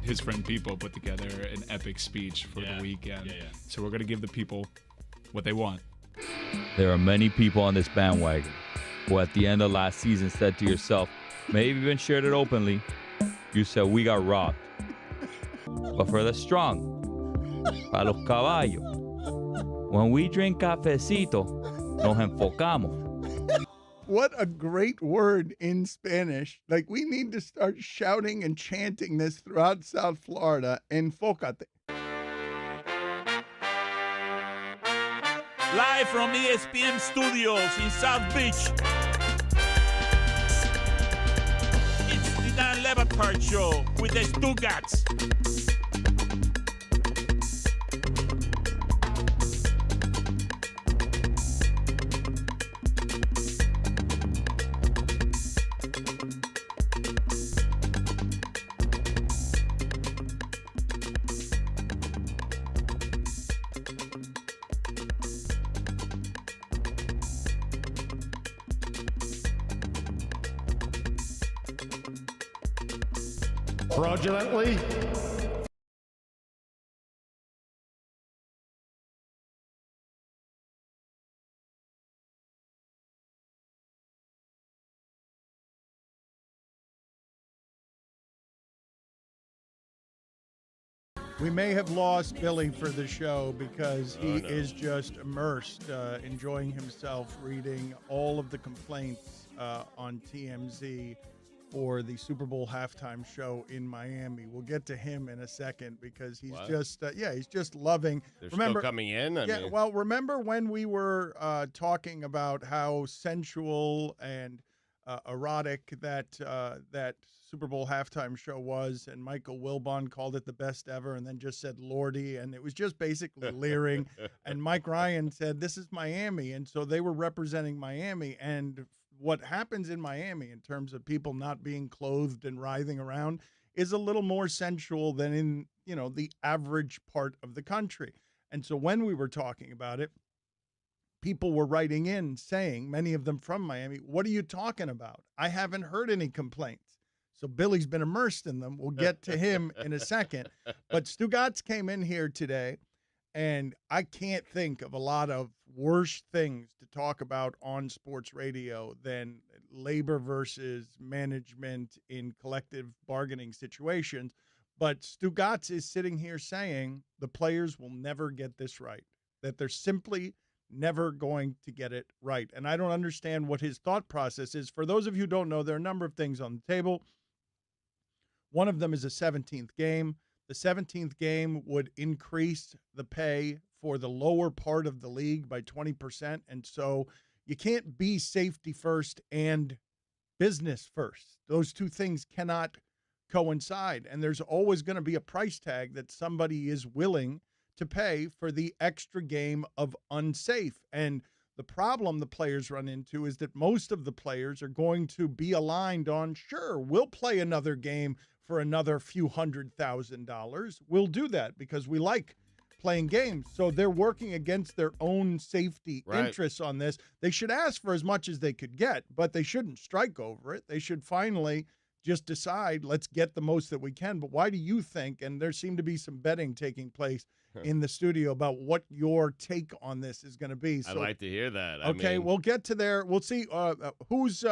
his friend People put together an epic speech for the weekend. So we're going to give the people what they want. There are many people on this bandwagon who at the end of last season said to yourself, maybe even shared it openly, you said we got robbed. But for the strong, para los caballos, when we drink cafecito, nos enfocamos. What a great word in Spanish. Like, we need to start shouting and chanting this throughout South Florida. Enfócate. Live from ESPN Studios in South Beach. It's the Dan Batard Show with the Stugotz. Fraudulently. We may have lost Billy for the show because he is just immersed, enjoying himself, reading all of the complaints on TMZ for the Super Bowl halftime show in Miami. We'll get to him in a second because he's he's just loving. They're still coming in? Well, remember when we were talking about how sensual and erotic that Super Bowl halftime show was, and Michael Wilbon called it the best ever and then just said Lordy, and it was just basically leering. And Mike Ryan said, this is Miami. And so they were representing Miami. And what happens in Miami in terms of people not being clothed and writhing around is a little more sensual than in, the average part of the country. And so when we were talking about it, people were writing in saying, many of them from Miami, what are you talking about? I haven't heard any complaints. So Billy's been immersed in them. We'll get to him in a second. But Stugotz came in here today, and I can't think of a lot of worse things to talk about on sports radio than labor versus management in collective bargaining situations. But Stugotz is sitting here saying the players will never get this right, that they're simply never going to get it right. And I don't understand what his thought process is. For those of you who don't know, there are a number of things on the table. One of them is a 17th game. The 17th game would increase the pay for the lower part of the league by 20%. And so you can't be safety first and business first. Those two things cannot coincide. And there's always going to be a price tag that somebody is willing to pay for the extra game of unsafe. And the problem the players run into is that most of the players are going to be aligned on, sure, we'll play another game for another few $100,000. We'll do that because we like playing games. So they're working against their own safety interests on this. They should ask for as much as they could get, but they shouldn't strike over it. They should finally just decide, let's get the most that we can. But why do you think, and there seemed to be some betting taking place in the studio about what your take on this is going to be. So, I'd like to hear that. We'll get to there. We'll see who's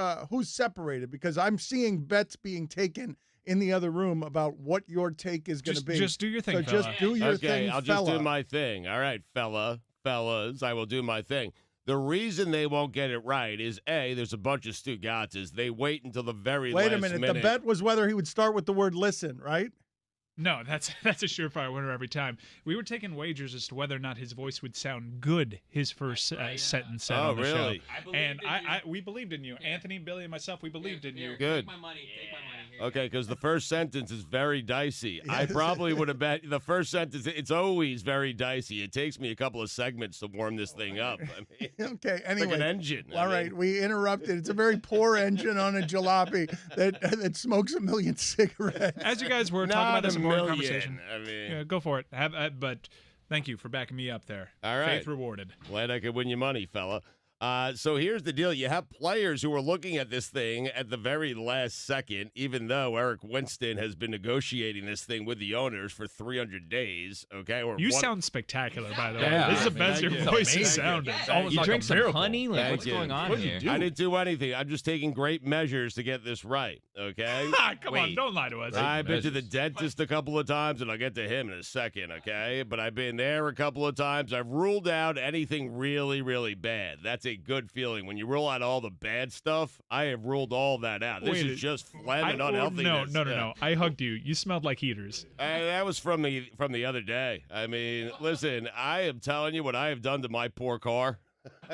separated, because I'm seeing bets being taken in the other room about what your take is going to be. Just do your thing, so fella. Just do your thing, I'll just do my thing. All right, fellas, I will do my thing. The reason they won't get it right is, A, there's a bunch of Stugotzes. They wait until the very last minute. Wait a minute. The bet was whether he would start with the word listen, right? No, that's a surefire winner every time. We were taking wagers as to whether or not his voice would sound good his first sentence on the show. And we believed in you. Anthony, Billy, and myself, we believed in you. Good. Take my money. Okay, because the first sentence is very dicey. I probably would have bet the first sentence, it's always very dicey. It takes me a couple of segments to warm this thing up. Okay, anyway. It's like an engine. All right, we interrupted. It's a very poor engine on a jalopy that smokes 1 million cigarettes. As you guys were talking about this important conversation. Yeah, go for it. But thank you for backing me up there. All right. Faith rewarded. Glad I could win you money, fella. So here's the deal. You have players who are looking at this thing at the very last second, even though Eric Winston has been negotiating this thing with the owners for 300 days, okay? You sound spectacular, by the way. Yeah. This is the best your voice has sounded. You like drink a some miracle. honey? Like, Thank what's you. going on What'd you here? do? I didn't do anything. I'm just taking great measures to get this right, okay? Come on, don't lie to us. I've been to the dentist a couple of times, and I'll get to him in a second, okay? But I've been there a couple of times. I've ruled out anything really, really bad. That's a good feeling. When you rule out all the bad stuff, I have ruled all that out. This is just phlegm and unhealthiness. No. I hugged you. You smelled like heaters. That was from the other day. I mean, listen, I am telling you what I have done to my poor car.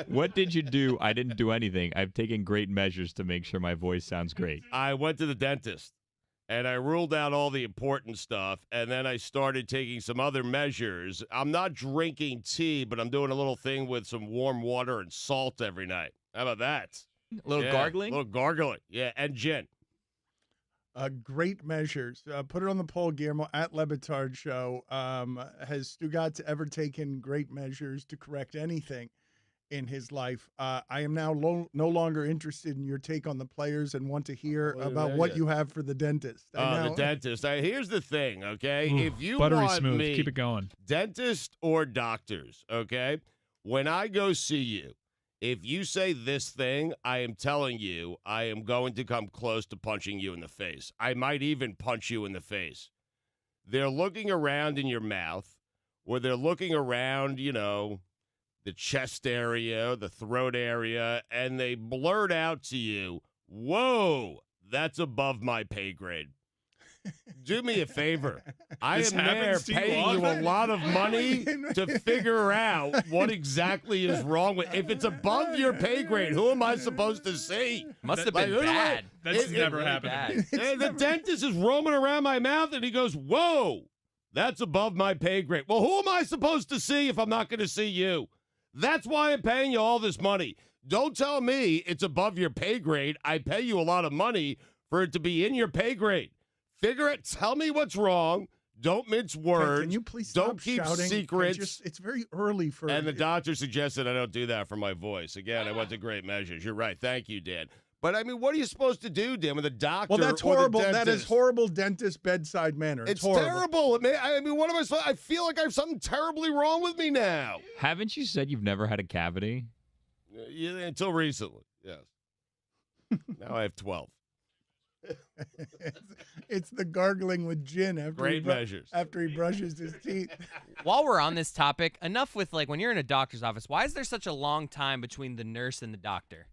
What did you do? I didn't do anything. I've taken great measures to make sure my voice sounds great. I went to the dentist, and I ruled out all the important stuff, and then I started taking some other measures. I'm not drinking tea, but I'm doing a little thing with some warm water and salt every night. How about that? A little gargling? A little gargling, yeah, and gin. Great measures. Put it on the poll, Guillermo, at Lebitard Show. Has Stugotz ever taken great measures to correct anything in his life? I am now no longer interested in your take on the players and want to hear about what you have for the dentist. The dentist. Here's the thing, okay? If you Buttery want smooth. me, Keep it going. dentist or doctors, okay? When I go see you, if you say this thing, I am telling you, I am going to come close to punching you in the face. I might even punch you in the face. They're looking around in your mouth, or they're looking around, the chest area, the throat area, and they blurt out to you, "Whoa, that's above my pay grade." Do me a favor. I This am there happens to you paying you a often? lot of money to figure out what exactly is wrong with. If it's above your pay grade, who am I supposed to see? Must have Like, been who do I- bad. That's It- never it- happened to me. The dentist is roaming around my mouth, and he goes, "Whoa, that's above my pay grade." Well, who am I supposed to see if I'm not going to see you? That's why I'm paying you all this money. Don't tell me it's above your pay grade. I pay you a lot of money for it to be in your pay grade. Figure it. Tell me what's wrong. Don't mince words. Can you please Don't stop keep shouting? secrets. It's very early for. And the doctor suggested I don't do that for my voice. Again, I went to great measures. You're right. Thank you, Dan. But, I mean, what are you supposed to do, Dan, with a doctor? Well, that's or the horrible. That is dentist? horrible dentist bedside manner. It's horrible. terrible. I mean, what am I supposed? I feel like I have something terribly wrong with me now. Haven't you said you've never had a cavity? Yeah, until recently, yes. Now I have 12. It's the gargling with gin after Great measures. after he brushes his teeth. While we're on this topic, enough with when you're in a doctor's office, why is there such a long time between the nurse and the doctor?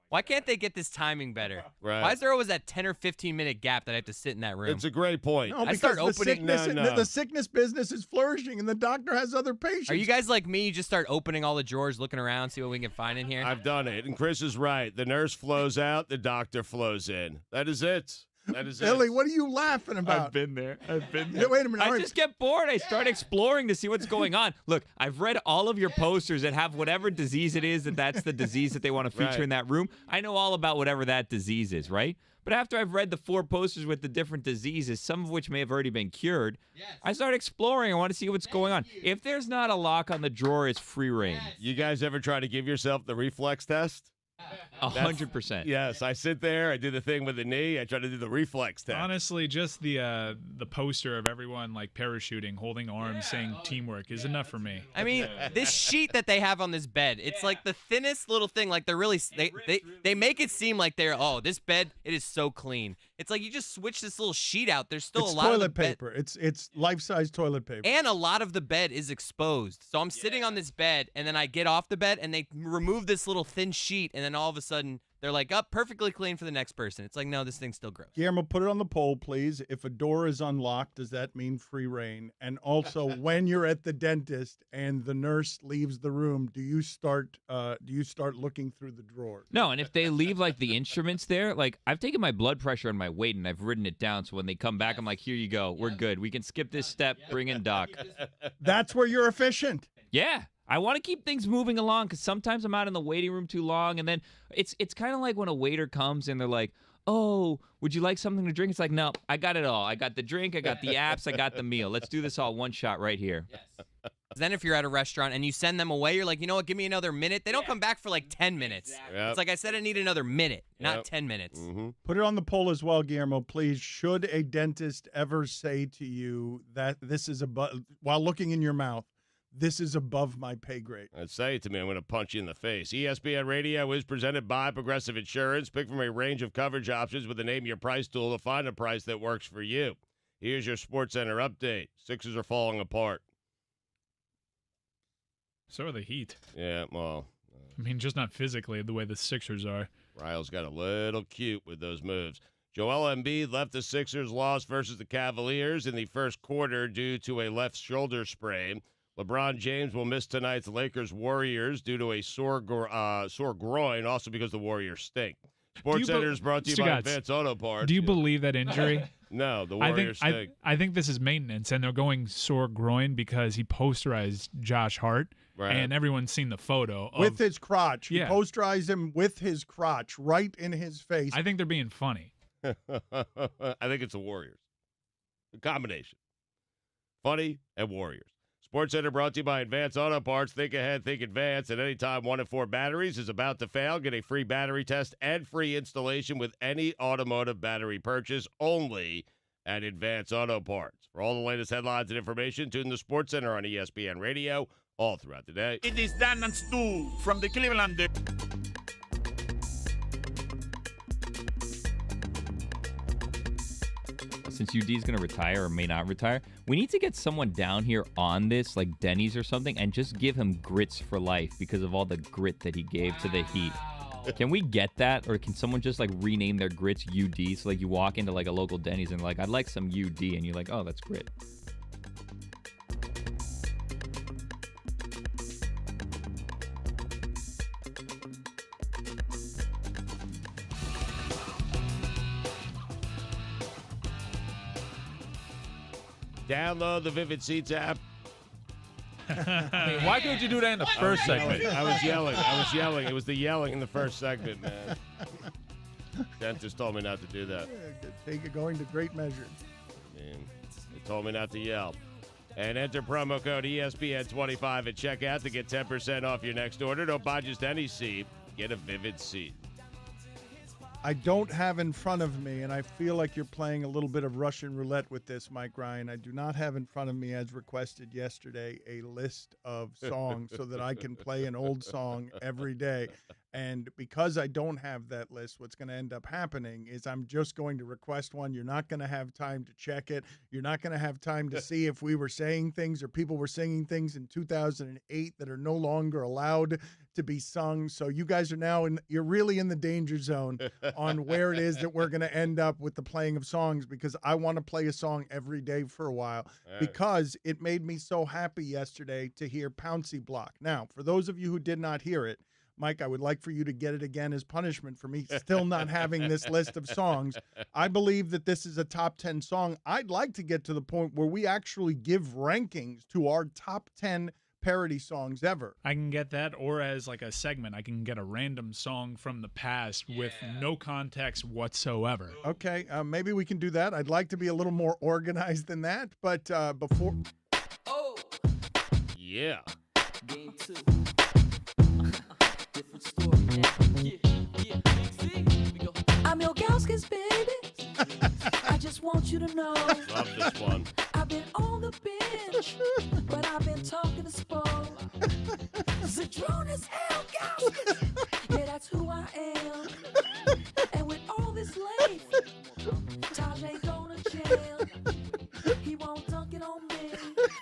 Why can't they get this timing better? Right. Why is there always that 10 or 15 minute gap that I have to sit in that room? It's a great point. No, I because start the opening- sickness, No. The sickness business is flourishing, and the doctor has other patients. Are you guys like me? You just start opening all the drawers, looking around, see what we can find in here? I've done it, and Chris is right. The nurse flows out, the doctor flows in. That is it. That is Billy? it. What are you laughing about? I've been there. Yeah, wait a minute. all I right. just get bored. I start exploring to see what's going on. Look, I've read all of your posters that have whatever disease it is that's the disease that they want to feature Right. in that room. I know all about whatever that disease is, right? But after I've read the 4 posters with the different diseases, some of which may have already been cured, I start exploring. I want to see what's going on. If there's not a lock on the drawer, it's free reign. You guys ever try to give yourself the reflex test? 100%. Yes, I sit there, I do the thing with the knee, I try to do the reflex test. Honestly, just the poster of everyone parachuting, holding arms, saying teamwork is enough for me. I mean, this sheet that they have on this bed, it's like the thinnest little thing. Like they're really, they make it seem like this bed, it is so clean. It's like you just switch this little sheet out. There's still It's a lot of the toilet bed. paper. It's life-size toilet paper. And a lot of the bed is exposed. So I'm sitting on this bed, and then I get off the bed, and they remove this little thin sheet, and then all of a sudden, they're like, perfectly clean for the next person. It's like, no, this thing's still gross. Guillermo, put it on the poll, please. If a door is unlocked, does that mean free reign? And also, when you're at the dentist and the nurse leaves the room, do you start looking through the drawers? No, and if they leave the instruments there, I've taken my blood pressure and my weight and I've written it down. So when they come back, I'm like, here you go. We're good. We can skip this step. Bring in Doc. That's where you're efficient. Yeah. I want to keep things moving along because sometimes I'm out in the waiting room too long. And then it's kind of like when a waiter comes and they're like, oh, would you like something to drink? It's like, no, I got it all. I got the drink. I got the apps. I got the meal. Let's do this all one shot right here. Then if you're at a restaurant and you send them away, you're like, you know what, give me another minute. They don't come back for like 10 minutes. Yep. It's like I said I need another minute, not 10 minutes. Mm-hmm. Put it on the poll as well, Guillermo, please. Should a dentist ever say to you that this is above, while looking in your mouth, this is above my pay grade? Say it to me. I'm going to punch you in the face. ESPN Radio is presented by Progressive Insurance. Pick from a range of coverage options with the Name Your Price tool to find a price that works for you. Here's your SportsCenter update. Sixers are falling apart. So are the Heat. Yeah, well. I mean, just not physically the way the Sixers are. Ryle's got a little cute with those moves. Joel Embiid left the Sixers' loss versus the Cavaliers in the first quarter due to a left shoulder sprain. LeBron James will miss tonight's Lakers-Warriors due to a sore groin, also because the Warriors stink. SportsCenter is brought to you by Advance Auto Parts. Do you believe that injury? No, the Warriors stink. I think this is maintenance, and they're going sore groin because he posterized Josh Hart, and everyone's seen the photo. With his crotch. Yeah. He posterized him with his crotch right in his face. I think they're being funny. I think it's the Warriors. A combination. Funny and Warriors. SportsCenter brought to you by Advance Auto Parts. Think ahead, think advance. At any time, 1 in 4 batteries is about to fail. Get a free battery test and free installation with any automotive battery purchase only at Advance Auto Parts. For all the latest headlines and information, tune the SportsCenter on ESPN Radio all throughout the day. It is Dan and Stu from the Cleveland. Since UD is going to retire or may not retire, we need to get someone down here on this, like Denny's or something, and just give him grits for life because of all the grit that he gave to the Heat. Can we get that, or can someone just like rename their grits UD? So like you walk into like a local Denny's and like, I'd like some UD, and you're like, oh, that's grit. Download the Vivid Seats app. I mean, why couldn't you do that in the first segment? I was yelling. It was the yelling in the first segment, man. Dentist told me not to do that. Take it going to great measures. Man, they told me not to yell. And enter promo code ESPN25 at checkout to get 10% off your next order. Don't buy just any seat. Get a Vivid Seat. I don't have in front of me, and I feel like you're playing a little bit of Russian roulette with this, Mike Ryan. I do not have in front of me, as requested yesterday, a list of songs so that I can play an old song every day. And because I don't have that list, what's going to end up happening is I'm just going to request one. You're not going to have time to check it. You're not going to have time to see if we were saying things or people were singing things in 2008 that are no longer allowed to be sung. So you guys are now you're really in the danger zone on where it is that we're going to end up with the playing of songs, because I want to play a song every day for a while because it made me so happy yesterday to hear Pouncey Block. Now, for those of you who did not hear it, Mike, I would like for you to get it again as punishment for me still not having this list of songs. I believe that this is a top 10 song. I'd like to get to the point where we actually give rankings to our top 10 parody songs ever. I can get that, or as like a segment, I can get a random song from the past with no context whatsoever. Okay, maybe we can do that. I'd like to be a little more organized than that, but before... Oh! Yeah. Game 2. Different story now. Yeah. See? We go. I'm your Gauskas, baby. I just want you to know. Love this one. I've been on the bench, but I've been talking to Spo. Zadrone as hell, Gauskas. Yeah, that's who I am. And with all this life, Taj ain't going to jail. He won't dunk it on me.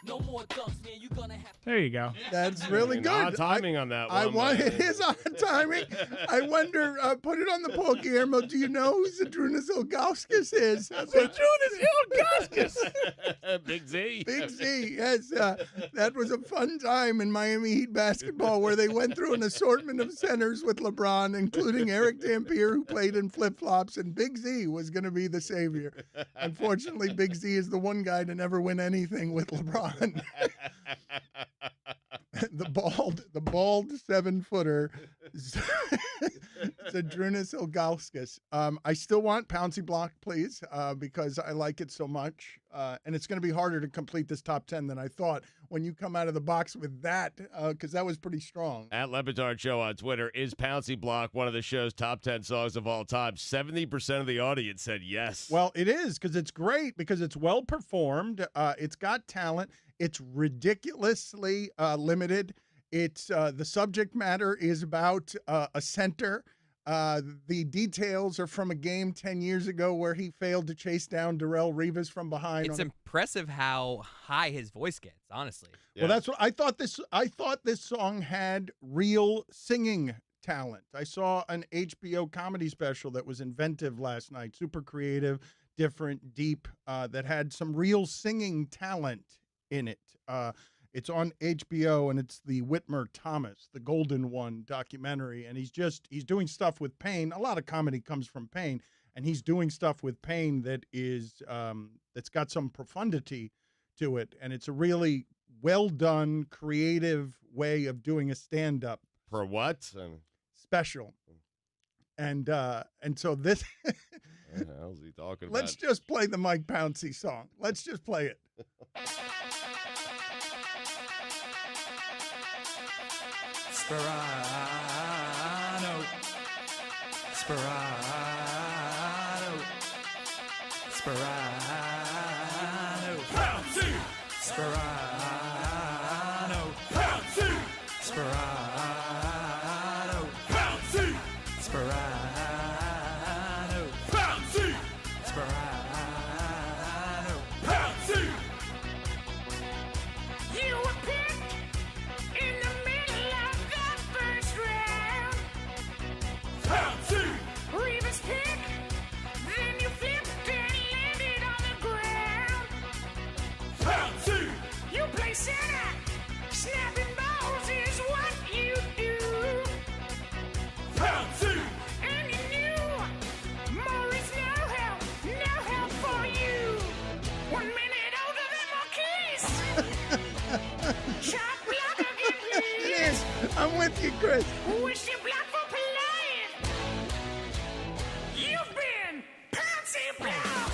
No more dunks, man. You're gonna have. There you go. That's really good. Odd timing on that one. It is odd timing. I wonder, put it on the poll, Guillermo. Do you know who Zadrunas Ilgauskas is? Zadrunas Ilgauskas. Big Z. Big Z, yes. That was a fun time in Miami Heat basketball where they went through an assortment of centers with LeBron, including Eric Dampier, who played in flip-flops, and Big Z was going to be the savior. Unfortunately, Big Z is the one guy to never win anything with LeBron. The bald 7-footer Zadrunas Ilgauskas. I still want Pouncey Block, please, because I like it so much. And it's going to be harder to complete this top 10 than I thought when you come out of the box with that, because that was pretty strong. At Le Batard Show on Twitter, is Pouncey Block one of the show's top 10 songs of all time? 70% of the audience said yes. Well, it is, because it's great, because it's well performed. It's got talent. It's ridiculously limited. It's the subject matter is about a center. The details are from a game 10 years ago where he failed to chase down Darrelle Revis from behind. It's impressive how high his voice gets, honestly. Yeah. Well, that's what I thought. I thought this song had real singing talent. I saw an HBO comedy special that was inventive last night, super creative, different, deep, that had some real singing talent in it. It's on HBO, and it's the Whitmer Thomas, the Golden One documentary, and he's doing stuff with pain. A lot of comedy comes from pain, and he's doing stuff with pain that is that's got some profundity to it, and it's a really well done, creative way of doing a stand-up. For what? Special. And so this. What the hell is he talking about? Let's just play the Mike Pouncey song. Let's just play it. Sperano, Sperano, Sperano, Pouncey! Sperano, Pouncey! Sperano, Pouncey! Sperano, Pouncey! Sperano. Pouncey! You were picked in the middle of the first round. Pouncey! Revis pick, then you flipped and landed on the ground. Pouncey! You play center, snapping balls is what you do. Pouncey! And you knew more is no help for you. 1 minute older than Marquise. Shot block again, please. I'm with you, Chris. Wish you block for playing. You've been Pouncey Block.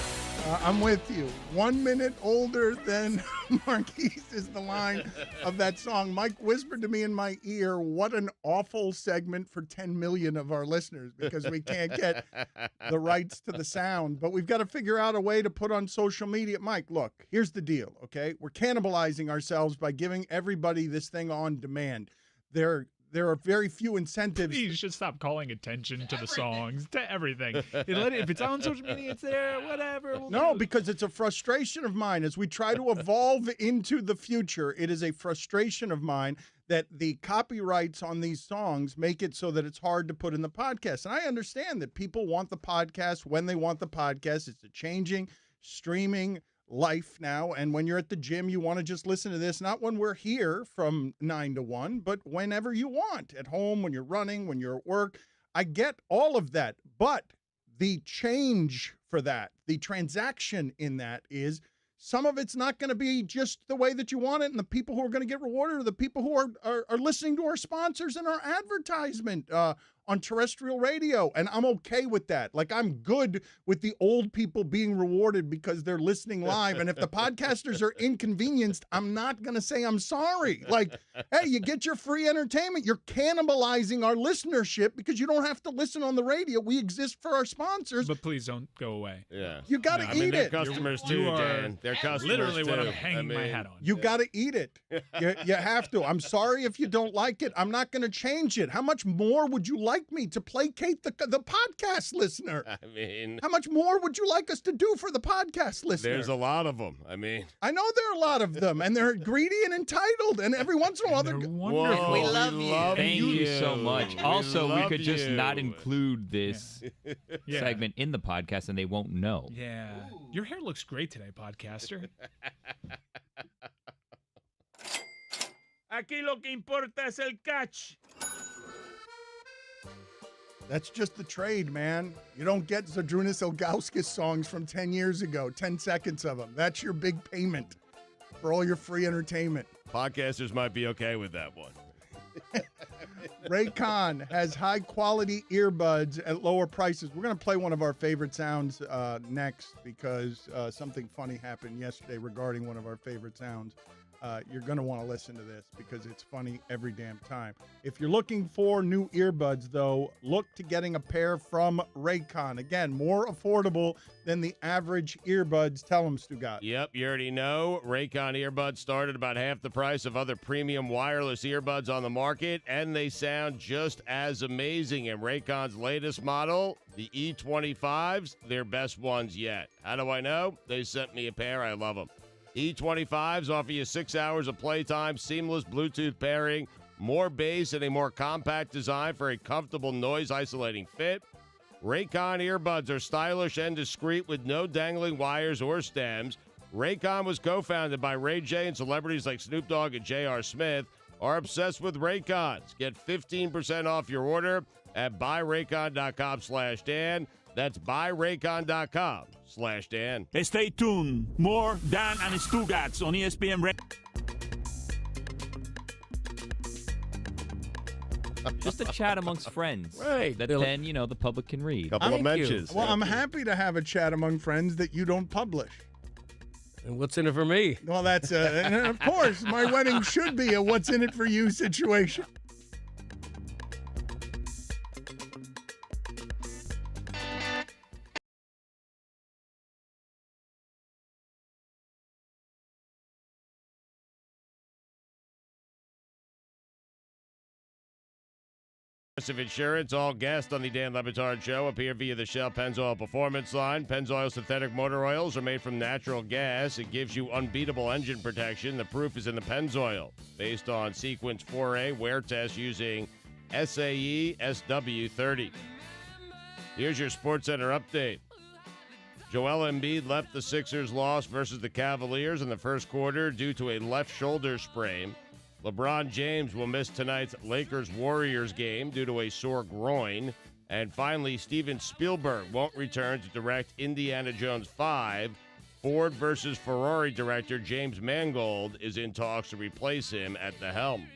I'm with you. 1 minute older than Marquise is the line of that song. Mike whispered to me in my ear, what an awful segment for 10 million of our listeners, because we can't get the rights to the sound. But we've got to figure out a way to put on social media. Mike, look, here's the deal, okay? We're cannibalizing ourselves by giving everybody this thing on demand. There are very few incentives. You should stop calling attention to the songs, to everything. If it's on social media, it's there, whatever. No, because it's a frustration of mine. As we try to evolve into the future, it is a frustration of mine that the copyrights on these songs make it so that it's hard to put in the podcast. And I understand that people want the podcast when they want the podcast. It's a changing, streaming life now, and when you're at the gym, you want to just listen to this, not when we're here from 9 to 1, but whenever you want, at home, when you're running, when you're at work. I get all of that, but the change for that, the transaction in that is some of it's not going to be just the way that you want it, and the people who are going to get rewarded are the people who are listening to our sponsors and our advertisement on terrestrial radio, and I'm okay with that. Like, I'm good with the old people being rewarded because they're listening live, and if the podcasters are inconvenienced, I'm not going to say I'm sorry. Like, hey, you get your free entertainment. You're cannibalizing our listenership because you don't have to listen on the radio. We exist for our sponsors. But please don't go away. Yeah. You got to eat they're it. customers too, You are Dan. They're customers Literally too. what I'm hanging my hat on. You got to eat it. You have to. I'm sorry if you don't like it. I'm not going to change it. How much more would you like me to placate the podcast listener? I mean, how much more would you like us to do for the podcast listener? There's a lot of them. I mean, I know there are a lot of them, and they're greedy and entitled, and every once in a while they're wonderful. We love you. Thank you so much. Also, we love could just not you. include this Yeah. segment in the podcast, and they won't know. Yeah. Your hair looks great today, podcaster. Aquí lo que importa es el catch. That's just the trade, man. You don't get Zadrunas Ilgauskas songs from 10 years ago, 10 seconds of them. That's your big payment for all your free entertainment. podcasters might be okay with that one. Raycon has high-quality earbuds at lower prices. We're going to play one of our favorite sounds next because something funny happened yesterday regarding one of our favorite sounds. You're going to want to listen to this because it's funny every damn time. If you're looking for new earbuds, though, look to getting a pair from Raycon. Again, more affordable than the average earbuds. Tell them, Stugotz. Yep, you already know. Raycon earbuds start at about half the price of other premium wireless earbuds on the market, and they sound just as amazing. And Raycon's latest model, the E25s, their best ones yet. How do I know? They sent me a pair. I love them. E25s offer you 6 hours of playtime, seamless Bluetooth pairing, more bass, and a more compact design for a comfortable noise-isolating fit. Raycon earbuds are stylish and discreet with no dangling wires or stems. Raycon was co-founded by Ray J, and celebrities like Snoop Dogg and J.R. Smith are obsessed with Raycons. Get 15% off your order at buyraycon.com/Dan. That's buyraycon.com/Dan. Stay tuned. More Dan and Stugotz on ESPN Radio. Just a chat amongst friends. Right. That then, the public can read. Couple of mentions. Well, I'm happy to have a chat among friends that you don't publish. And what's in it for me? Well, that's and of course, my wedding should be a what's in it for you situation. Progressive Insurance, all guests on the Dan Le Batard Show appear via the Shell Pennzoil Performance line. Pennzoil synthetic motor oils are made from natural gas. It gives you unbeatable engine protection. The proof is in the Pennzoil. Based on Sequence 4A wear test using SAE SW30. Here's your SportsCenter update. Joel Embiid left the Sixers' loss versus the Cavaliers in the first quarter due to a left shoulder sprain. LeBron James will miss tonight's Lakers-Warriors game due to a sore groin. And finally, Steven Spielberg won't return to direct Indiana Jones 5. Ford versus Ferrari director James Mangold is in talks to replace him at the helm.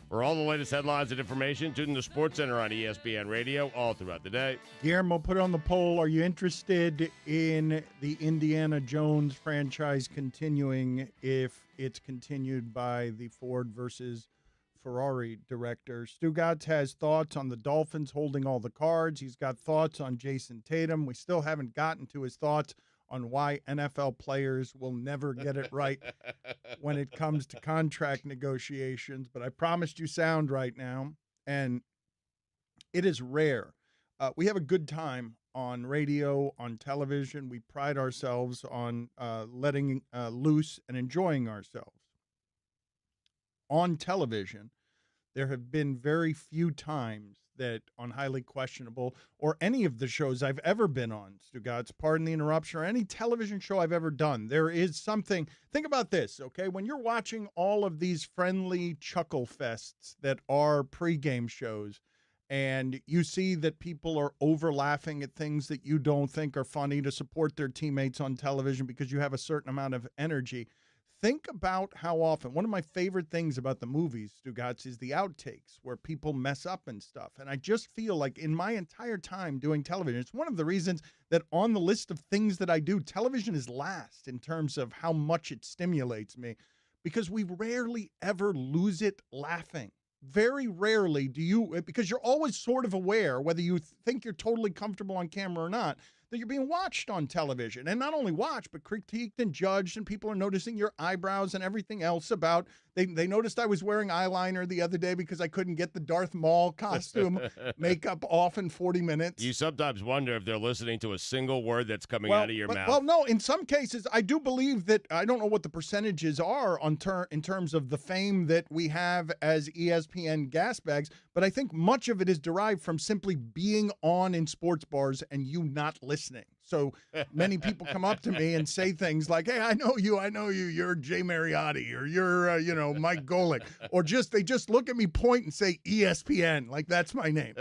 For all the latest headlines and information, tune in to SportsCenter on ESPN Radio all throughout the day. Guillermo, put on the poll. Are you interested in the Indiana Jones franchise continuing if it's continued by the Ford versus Ferrari director? Stugotz has thoughts on the Dolphins holding all the cards. He's got thoughts on Jayson Tatum. We still haven't gotten to his thoughts on why NFL players will never get it right when it comes to contract negotiations. But I promised you sound right now, and it is rare. We have a good time on radio, on television. We pride ourselves on letting loose and enjoying ourselves. On television, there have been very few times that on Highly Questionable or any of the shows I've ever been on, Stugotz, pardon the interruption, or any television show I've ever done, there is something. Think about this, okay? When you're watching all of these friendly chuckle fests that are pregame shows, and you see that people are over-laughing at things that you don't think are funny to support their teammates on television because you have a certain amount of energy. Think about how often, one of my favorite things about the movies, Stugotz, is the outtakes where people mess up and stuff. And I just feel like in my entire time doing television, it's one of the reasons that on the list of things that I do, television is last in terms of how much it stimulates me, because we rarely ever lose it laughing. Very rarely do you, because you're always sort of aware, whether you think you're totally comfortable on camera or not, that you're being watched on television, and not only watched, but critiqued and judged, and people are noticing your eyebrows and everything else about, they noticed I was wearing eyeliner the other day because I couldn't get the Darth Maul costume makeup off in 40 minutes. You sometimes wonder if they're listening to a single word that's coming out of your mouth. Well, no, in some cases, I do believe that, I don't know what the percentages are in terms of the fame that we have as ESPN gas bags, but I think much of it is derived from simply being on in sports bars and you not listening. So many people come up to me and say things like, hey, I know you, you're Jay Mariotti, or you're, Mike Golick, or they just look at me, point and say ESPN, like that's my name.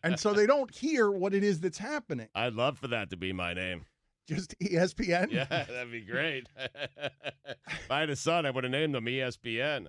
And so they don't hear what it is that's happening. I'd love for that to be my name. Just ESPN? Yeah, that'd be great. If I had a son, I would have named him ESPN.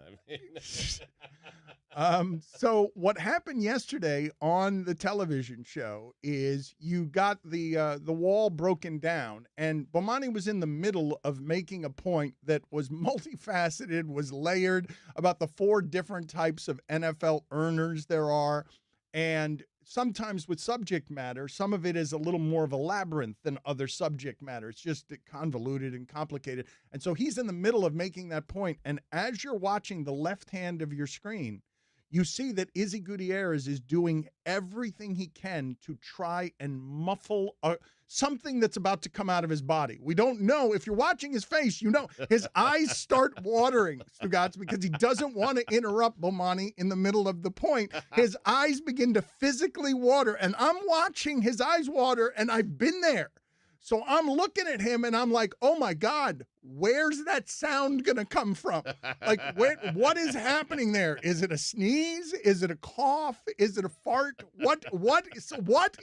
So what happened yesterday on the television show is you got the wall broken down, and Bomani was in the middle of making a point that was multifaceted, was layered about the 4 different types of NFL earners there are, and sometimes with subject matter, some of it is a little more of a labyrinth than other subject matter. It's just convoluted and complicated. And so he's in the middle of making that point, and as you're watching the left hand of your screen, you see that Izzy Gutierrez is doing everything he can to try and muffle something that's about to come out of his body. We don't know. If you're watching his face, you know his eyes start watering, Stugotz, because he doesn't want to interrupt Bomani in the middle of the point. His eyes begin to physically water, and I'm watching his eyes water, and I've been there. So I'm looking at him, and I'm like, oh, my God, where's that sound going to come from? Like, what is happening there? Is it a sneeze? Is it a cough? Is it a fart? What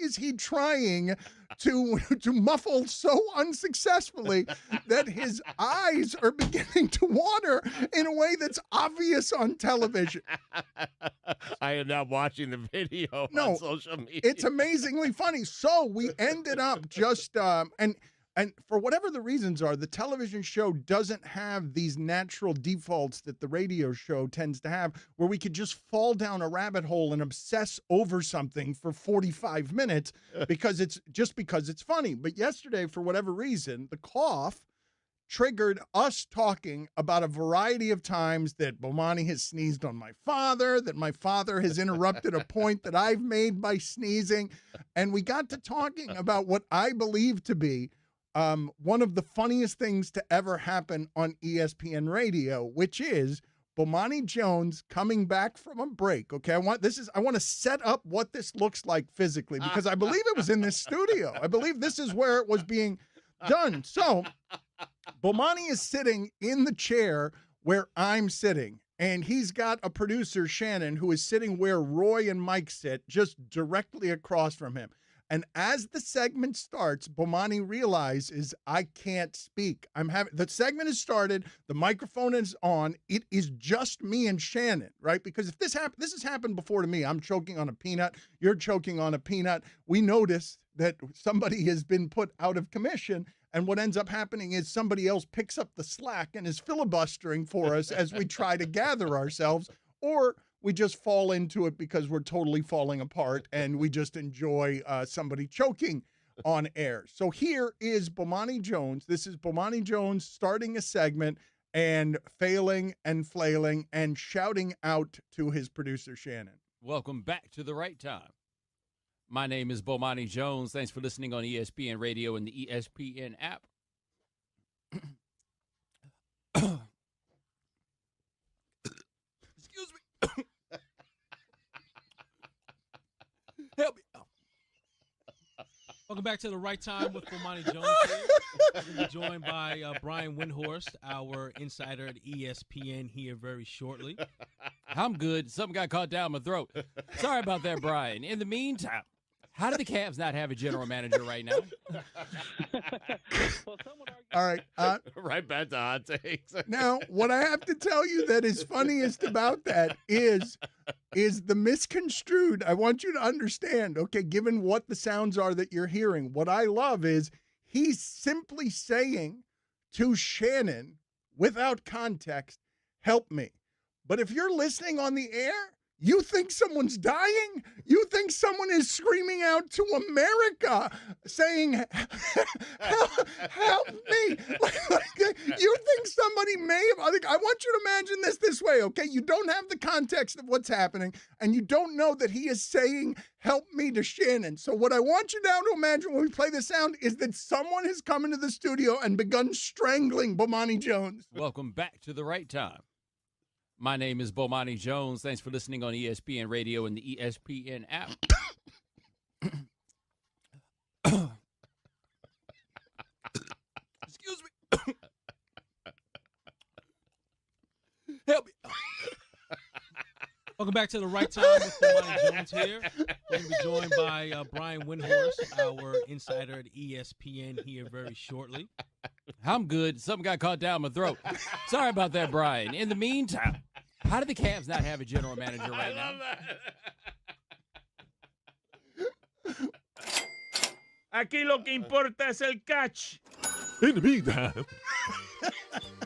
is he trying to muffle so unsuccessfully that his eyes are beginning to water in a way that's obvious on television? I am not watching the video on social media. It's amazingly funny. So we ended up just and for whatever the reasons are, the television show doesn't have these natural defaults that the radio show tends to have, where we could just fall down a rabbit hole and obsess over something for 45 minutes because it's funny. But yesterday, for whatever reason, the cough triggered us talking about a variety of times that Bomani has sneezed on my father, that my father has interrupted a point that I've made by sneezing. And we got to talking about what I believe to be one of the funniest things to ever happen on ESPN radio, which is Bomani Jones coming back from a break. Okay, I want to set up what this looks like physically, because I believe it was in this studio. I believe this is where it was being done. So Bomani is sitting in the chair where I'm sitting, and he's got a producer, Shannon, who is sitting where Roy and Mike sit, just directly across from him. And as the segment starts, Bomani realizes I can't speak. The segment has started. The microphone is on. It is just me and Shannon, right? Because if this has happened before to me. I'm choking on a peanut. You're choking on a peanut. We notice that somebody has been put out of commission. And what ends up happening is somebody else picks up the slack and is filibustering for us as we try to gather ourselves, or we just fall into it because we're totally falling apart and we just enjoy somebody choking on air. So here is Bomani Jones. This is Bomani Jones starting a segment and failing and flailing and shouting out to his producer, Shannon. Welcome back to the right time. My name is Bomani Jones. Thanks for listening on ESPN Radio and the ESPN app. Excuse me. Help me. Welcome back to the right time with Bomani Jones here. We're going to be joined by Brian Windhorst, our insider at ESPN, here very shortly. I'm good. Something got caught down my throat. Sorry about that, Brian. In the meantime, how do the Cavs not have a general manager right now? All right. Right back to hot takes. Now, what I have to tell you that is funniest about that is the misconstrued. I want you to understand, okay, given what the sounds are that you're hearing, what I love is he's simply saying to Shannon, without context, help me. But if you're listening on the air, you think someone's dying? You think someone is screaming out to America saying, help me? You think somebody may have, I want you to imagine this way, okay? You don't have the context of what's happening, and you don't know that he is saying, help me to Shannon. So what I want you now to imagine when we play the sound is that someone has come into the studio and begun strangling Bomani Jones. Welcome back to the right time. My name is Bomani Jones. Thanks for listening on ESPN Radio and the ESPN app. Excuse me. Help me. Welcome back to the right time with Bomani Jones here. We're going to be joined by Brian Windhorst, our insider at ESPN, here very shortly. I'm good. Something got caught down my throat. Sorry about that, Brian. In the meantime, How do the Cavs not have a general manager right now? Aquí lo que importa es el catch. In the meantime,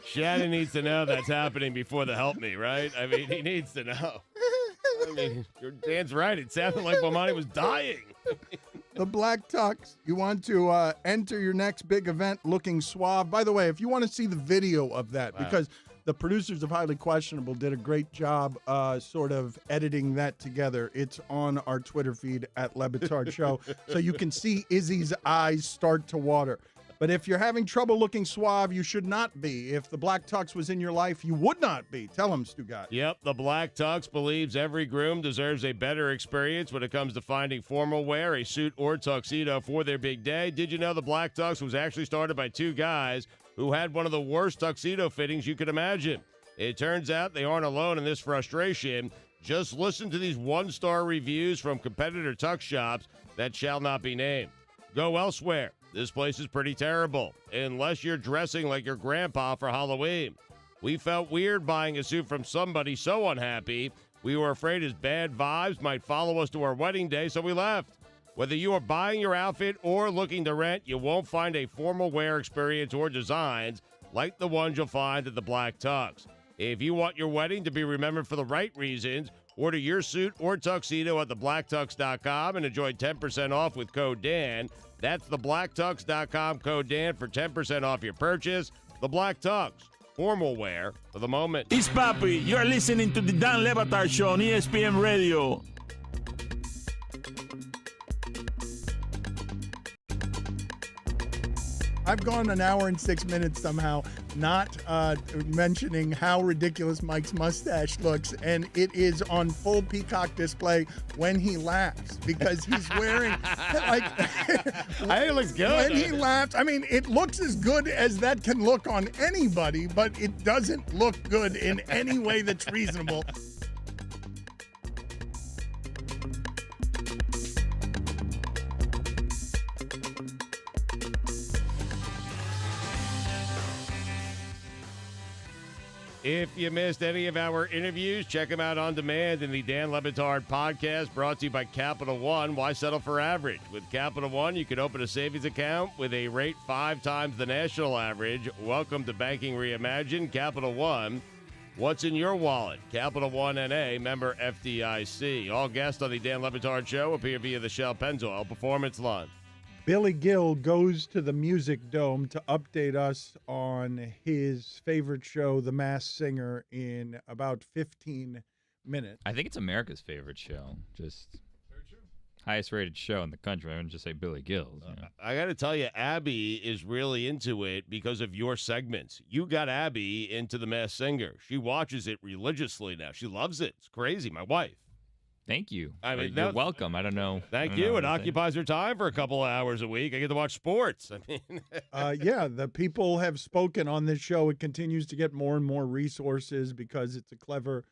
Shannon needs to know that's happening before the help me, right? I mean, he needs to know. I mean, Dan's right. It sounded like Bomani was dying. The Black Tux. You want to enter your next big event looking suave. By the way, if you want to see the video of that, because the producers of Highly Questionable did a great job sort of editing that together. It's on our Twitter feed at Le Batard Show, so you can see Izzy's eyes start to water. But if you're having trouble looking suave, you should not be. If the Black Tux was in your life, you would not be. Tell him, Stugotz. Yep, the Black Tux believes every groom deserves a better experience when it comes to finding formal wear, a suit or tuxedo for their big day. Did you know the Black Tux was actually started by two guys who had one of the worst tuxedo fittings you could imagine? It turns out they aren't alone in this frustration. Just listen to these one-star reviews from competitor tux shops that shall not be named. Go elsewhere. This place is pretty terrible, unless you're dressing like your grandpa for Halloween. We felt weird buying a suit from somebody so unhappy. We were afraid his bad vibes might follow us to our wedding day, so we left. Whether you are buying your outfit or looking to rent, you won't find a formal wear experience or designs like the ones you'll find at the Black Tux. If you want your wedding to be remembered for the right reasons, order your suit or tuxedo at theblacktux.com and enjoy 10% off with code Dan. That's theblacktux.com, code Dan for 10% off your purchase. The Black Tux, formal wear for the moment. It's Papi. You're listening to the Dan Le Batard Show on ESPN Radio. I've gone an hour and 6 minutes somehow not mentioning how ridiculous Mike's mustache looks, and it is on full peacock display when he laughs because he's wearing like I think it looks good. When he laughs, I mean, it looks as good as that can look on anybody, but it doesn't look good in any way that's reasonable. If you missed any of our interviews, check them out on demand in the Dan Le Batard podcast, brought to you by Capital One. Why settle for average? With Capital One, you can open a savings account with a rate 5 times the national average. Welcome to Banking Reimagined. Capital One. What's in your wallet? Capital One NA, member FDIC. All guests on the Dan Le Batard Show appear via the Shell Pennzoil Performance Line. Billy Gil goes to the Music Dome to update us on his favorite show, The Masked Singer, in about 15 minutes. I think it's America's favorite show. Just highest rated show in the country. I wouldn't just say Billy Gil's. You know? I got to tell you, Abby is really into it because of your segments. You got Abby into The Masked Singer. She watches it religiously now. She loves it. It's crazy. My wife. Thank you. I mean, you're welcome. I don't know. Thank you. It occupies her time for a couple of hours a week. I get to watch sports. I mean, yeah, the people have spoken on this show. It continues to get more and more resources because it's a clever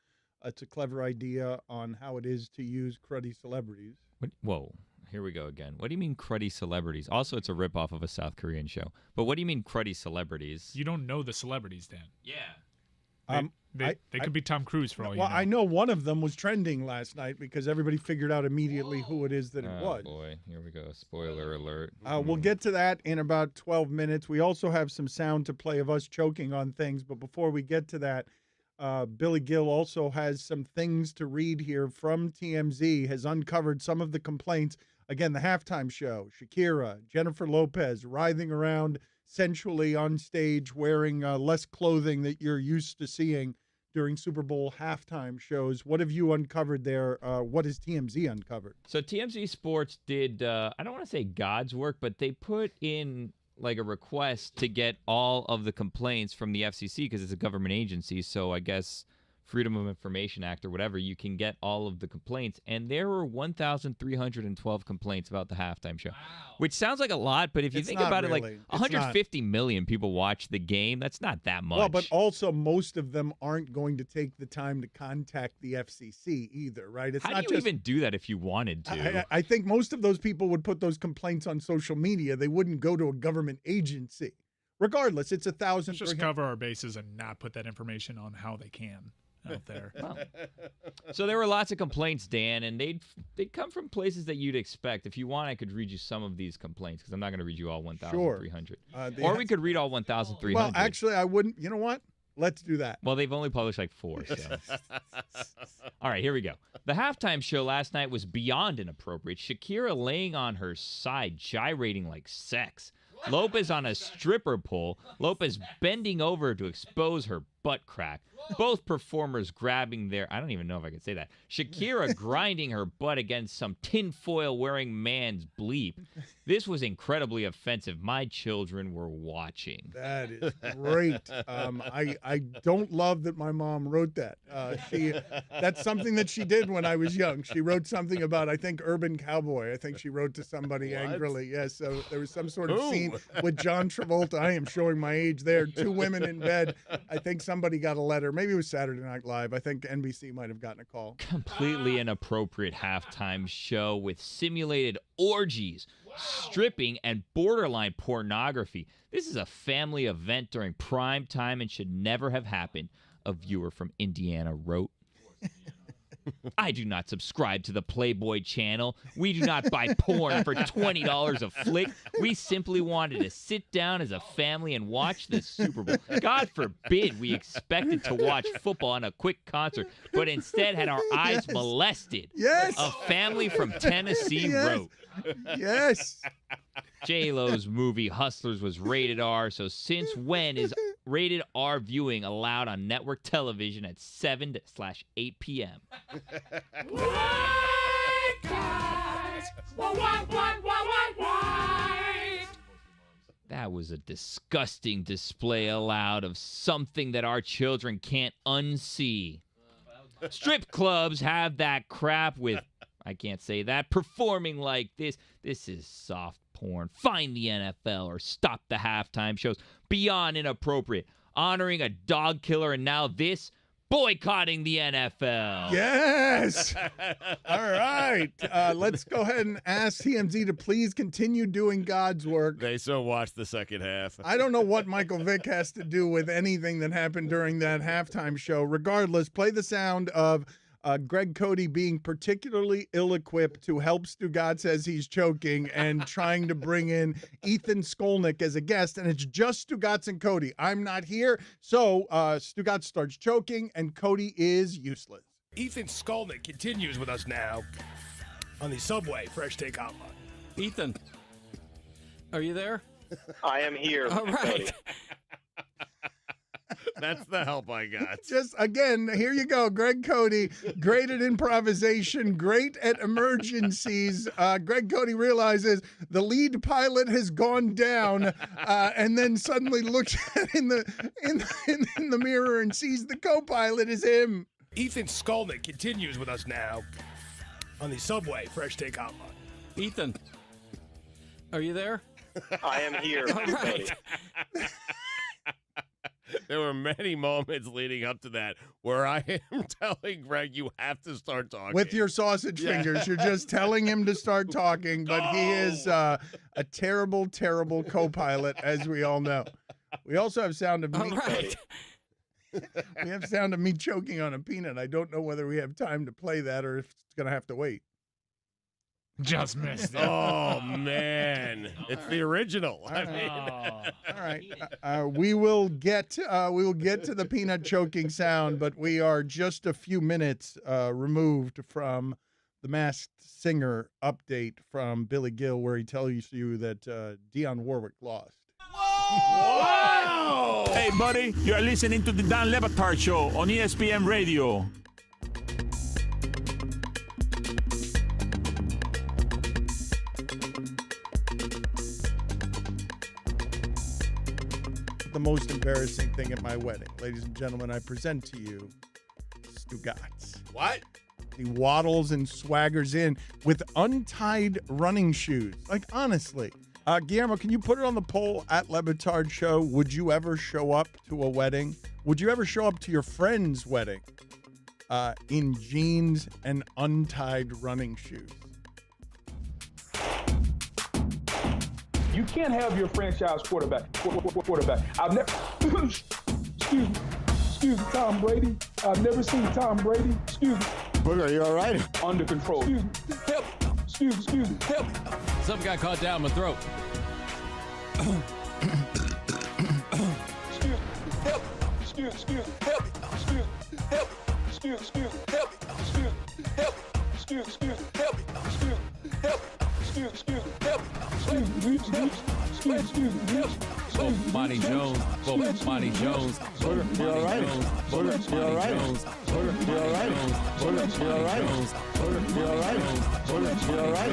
idea on how it is to use cruddy celebrities. Whoa, here we go again. What do you mean cruddy celebrities? Also, it's a ripoff of a South Korean show. But what do you mean cruddy celebrities? You don't know the celebrities, Dan. Yeah. They could be Tom Cruise for all you know. Well, I know one of them was trending last night because everybody figured out immediately who it is that it was. Oh, boy. Here we go. Spoiler alert. We'll get to that in about 12 minutes. We also have some sound to play of us choking on things. But before we get to that, Billy Gil also has some things to read here from TMZ, has uncovered some of the complaints. Again, the halftime show, Shakira, Jennifer Lopez writhing around sensually on stage wearing less clothing that you're used to seeing during Super Bowl halftime shows. What have you uncovered there? What has TMZ uncovered? So TMZ Sports did, I don't want to say God's work, but they put in like a request to get all of the complaints from the FCC because it's a government agency. So I guess Freedom of Information Act or whatever, you can get all of the complaints. And there were 1,312 complaints about the halftime show, which sounds like a lot. But if you think about it, like 150 million people watch the game. That's not that much. Well, but also most of them aren't going to take the time to contact the FCC either, right? It's How not do you even do that if you wanted to? I think most of those people would put those complaints on social media. They wouldn't go to a government agency. Regardless, it's 1,000. Let's just cover our bases and not put that information on how they can. out there. Well, so there were lots of complaints, Dan, and they'd come from places that you'd expect. If you want, I could read you some of these complaints because I'm not going to read you all 1,300. Sure. Or we could read all 1,300. Well, actually, I wouldn't. You know what? Let's do that. Well, they've only published like 4. So. All right, here we go. The halftime show last night was beyond inappropriate. Shakira laying on her side, gyrating like sex. Lopez on a stripper pole. Lopez bending over to expose her butt crack. Both performers grabbing their, I don't even know if I can say that. Shakira grinding her butt against some tinfoil wearing man's bleep. This was incredibly offensive. My children were watching. That is great. I don't love that my mom wrote that. That's something that she did when I was young. She wrote something about, I think, Urban Cowboy. I think she wrote to somebody angrily. Yes, so there was some sort of scene with John Travolta. I am showing my age there. 2 women in bed. I think somebody got a letter. Maybe it was Saturday Night Live. I think NBC might have gotten a call. Completely inappropriate halftime show with simulated orgies, stripping, and borderline pornography. This is a family event during prime time and should never have happened, a viewer from Indiana wrote. I do not subscribe to the Playboy channel. We do not buy porn for $20 a flick. We simply wanted to sit down as a family and watch the Super Bowl. God forbid we expected to watch football and a quick concert, but instead had our eyes molested. Yes. A family from Tennessee wrote. Yes. J-Lo's movie Hustlers was rated R, so since when is rated R viewing allowed on network television at 7/8 p.m.? That was a disgusting display allowed of something that our children can't unsee. Strip clubs have that crap with, I can't say that, performing like this. This is soft porn. Find the NFL or stop the halftime shows. Beyond inappropriate. Honoring a dog killer and now this, boycotting the NFL. Yes. All right. Let's go ahead and ask TMZ to please continue doing God's work. They so watched the second half. I don't know what Michael Vick has to do with anything that happened during that halftime show. Regardless, play the sound of Greg Cody being particularly ill-equipped to help Stugotz as he's choking and trying to bring in Ethan Skolnick as a guest, and it's just Stugotz and Cody. I'm not here, so Stugotz starts choking, and Cody is useless. Ethan Skolnick continues with us now on the Subway Fresh Take Hotline. Ethan, are you there? I am here. All right. That's the help I got. Just, again, here you go. Greg Cody, great at improvisation, great at emergencies. Greg Cody realizes the lead pilot has gone down and then suddenly looks in the mirror and sees the co-pilot is him. Ethan Skolnick continues with us now on the Subway Fresh Take Hotline. Ethan, are you there? I am here. All right. There were many moments leading up to that where I am telling Greg, you have to start talking. With your sausage fingers. You're just telling him to start talking, but he is a terrible, terrible co-pilot, as we all know. We also have sound of me. Right. We have sound of me choking on a peanut. I don't know whether we have time to play that or if it's going to have to wait. Just missed it. Oh, man. It's the original. All right. We will get to the peanut choking sound, but we are just a few minutes removed from the Masked Singer update from Billy Gil, where he tells you that Dionne Warwick lost. Wow! Hey, buddy, you are listening to the Dan Le Batard Show on ESPN Radio. The most embarrassing thing at my wedding. Ladies and gentlemen, I present to you Stugotz. What? He waddles and swaggers in with untied running shoes. Like, honestly. Guillermo, can you put it on the poll at Le Batard Show? Would you ever show up to a wedding? Would you ever show up to your friend's wedding in jeans and untied running shoes? You can't have your franchise quarterback. I've never. Excuse Excuse me, Tom Brady. I've never seen Tom Brady. Excuse me. Booger, you all right? Under control. Excuse me. Help. Excuse me. Help. Something got caught down my throat. Excuse me. Help. Excuse me. Help. Excuse me. Help. Excuse me. Help. Excuse me. Help. Excuse me. Help. Excuse me. Help. Excuse me. Help. Excuse me. Excuse me. Help. Monty Jones. Monty Jones. Booger, you all right? Booger, you all right? Booger, you all right? Booger, you all right? Booger, you all right? Booger, you all right?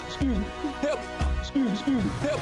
Excuse me. Help. Excuse me. Help.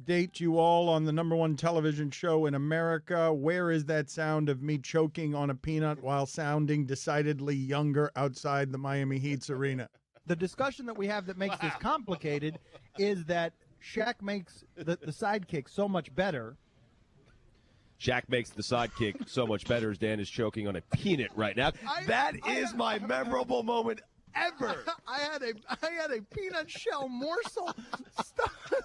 Date you all on the #1 television show in America. Where is that sound of me choking on a peanut while sounding decidedly younger outside the Miami Heat's arena? The discussion that we have that makes this complicated is that Shaq makes the sidekick so much better. Shaq makes the sidekick so much better as Dan is choking on a peanut right now. That is my memorable moment ever. I had a peanut shell morsel stuck in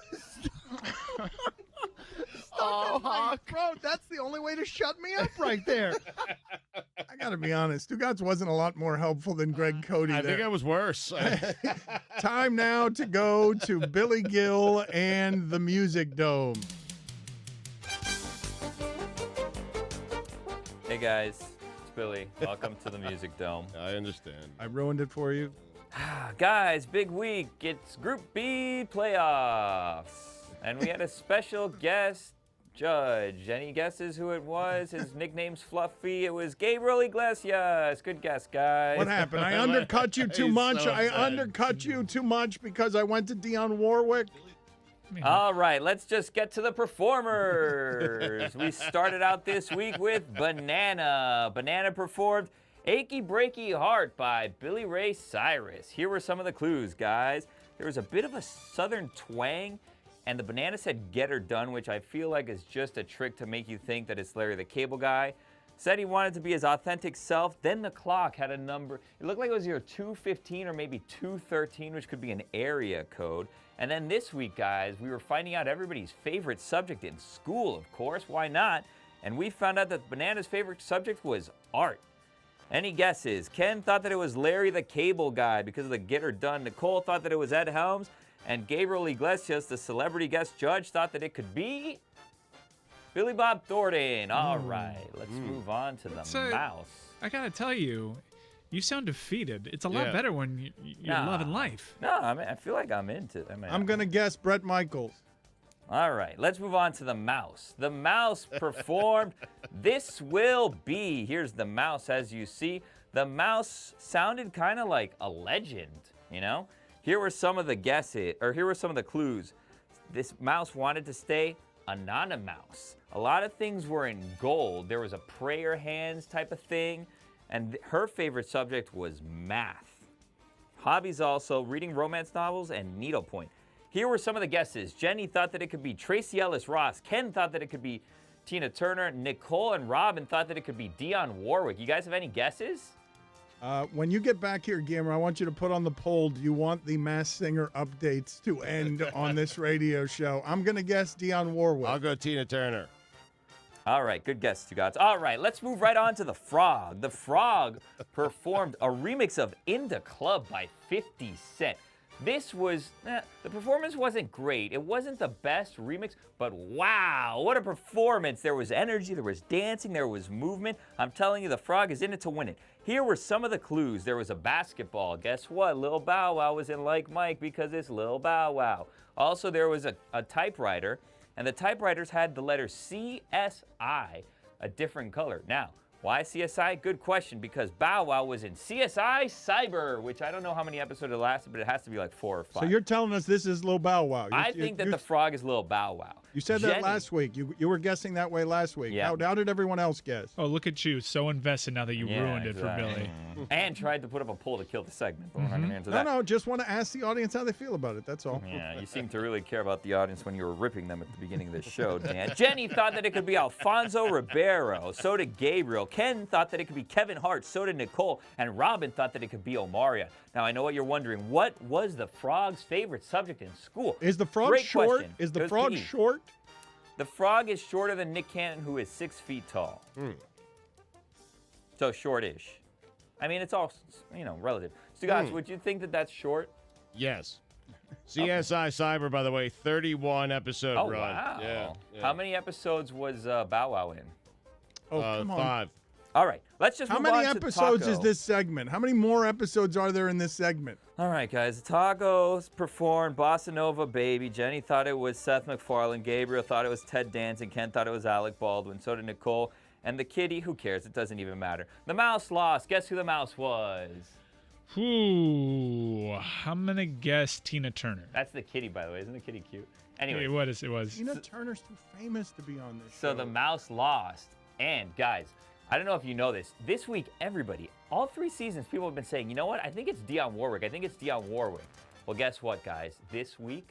my throat. That's the only way to shut me up right there. I got to be honest. Stugotz wasn't a lot more helpful than Greg Cody I there. think it was worse. Time now to go to Billy Gil and the Music Dome. Hey guys, it's Billy. Welcome to the Music Dome. I understand. I ruined it for you. Guys, big week. It's Group B playoffs. And we had a special guest judge. Any guesses who it was? His nickname's Fluffy. It was Gabriel Iglesias. Good guess, guys. What happened? I undercut you too much. so I upset. undercut you too much because I went to Dionne Warwick. All right, let's just get to the performers. We started out this week with Banana. Banana performed Achy Breaky Heart by Billy Ray Cyrus. Here were some of the clues, guys. There was a bit of a southern twang, and the Banana said Get Her Done, which I feel like is just a trick to make you think that it's Larry the Cable Guy. Said he wanted to be his authentic self. Then the clock had a number. It looked like it was either 215 or maybe 213, which could be an area code. And then this week, guys, we were finding out everybody's favorite subject in school, of course. Why not? And we found out that Banana's favorite subject was art. Any guesses? Ken thought that it was Larry the Cable Guy because of the Get Her Done. Nicole thought that it was Ed Helms. And Gabriel Iglesias, the celebrity guest judge, thought that it could be Billy Bob Thornton. All right, let's move on to the mouse. I gotta tell you, you sound defeated. It's a lot better when you're loving life. No, I feel like I'm into it. I'm going to guess Bret Michaels. All right, let's move on to the mouse. The mouse performed This Will Be. Here's the mouse as you see. The mouse sounded kind of like a legend, you know? Here were some of the guesses, or here were some of the clues. This mouse wanted to stay anonymous. A lot of things were in gold. There was a prayer hands type of thing, and her favorite subject was math. Hobbies also reading romance novels and needlepoint. Here were some of the guesses. Jenny thought that it could be Tracy Ellis Ross. Ken thought that it could be Tina Turner. Nicole and Robin thought that it could be Dionne Warwick. You guys have any guesses? When you get back here, Gamer, I want you to put on the poll, do you want the Masked Singer updates to end on this radio show? I'm going to guess Dionne Warwick. I'll go Tina Turner. All right, good guess, Stugotz. All right, let's move right on to The Frog. The Frog performed a remix of In the Club by 50 Cent. This was, the performance wasn't great. It wasn't the best remix, but wow, what a performance. There was energy, there was dancing, there was movement. I'm telling you, The Frog is in it to win it. Here were some of the clues. There was a basketball. Guess what? Lil Bow Wow was in Like Mike because it's Lil Bow Wow. Also, there was a typewriter, and the typewriters had the letter CSI, a different color. Now, why CSI? Good question, because Bow Wow was in CSI Cyber, which I don't know how many episodes it lasted, but it has to be like 4 or 5. So you're telling us this is Lil Bow Wow. I think that The Frog is Lil Bow Wow. You said that last week. You were guessing that way last week. Yeah. How did everyone else guess? Oh, look at you. So invested now that you ruined it for Billy. And tried to put up a poll to kill the segment, but we're not going to answer that. No, just want to ask the audience how they feel about it. That's all. Yeah, you seem to really care about the audience when you were ripping them at the beginning of the show, Dan. Jenny thought that it could be Alfonso Ribeiro. So did Gabriel. Ken thought that it could be Kevin Hart. So did Nicole. And Robin thought that it could be Omaria. Now, I know what you're wondering. What was the Frog's favorite subject in school? Is the Frog Great short? question. Is It the was Frog PE. short? The Frog is shorter than Nick Cannon, who is 6 feet tall. So short-ish. I mean, it's all, relative. Stugotz, would you think that that's short? Yes. CSI Cyber, by the way, 31 episode Oh, run. wow. Yeah. How many episodes was Bow Wow in? Oh, come on. 5. All right, let's just How move many on to episodes Taco. is this segment? How many more episodes are there in this segment? All right, guys. Tacos performed Bossa Nova Baby. Jenny thought it was Seth MacFarlane. Gabriel thought it was Ted Danson. Ken thought it was Alec Baldwin. So did Nicole. And the kitty, who cares? It doesn't even matter. The mouse lost. Guess who the mouse was? Ooh, I'm going to guess Tina Turner. That's the kitty, by the way. Isn't the kitty cute? Anyway. It was. Tina Turner's too famous to be on this So show. the mouse lost. And, guys, I don't know if you know this. This week, everybody, all 3 seasons, people have been saying, you know what? I think it's Dionne Warwick. Well, guess what, guys? This week,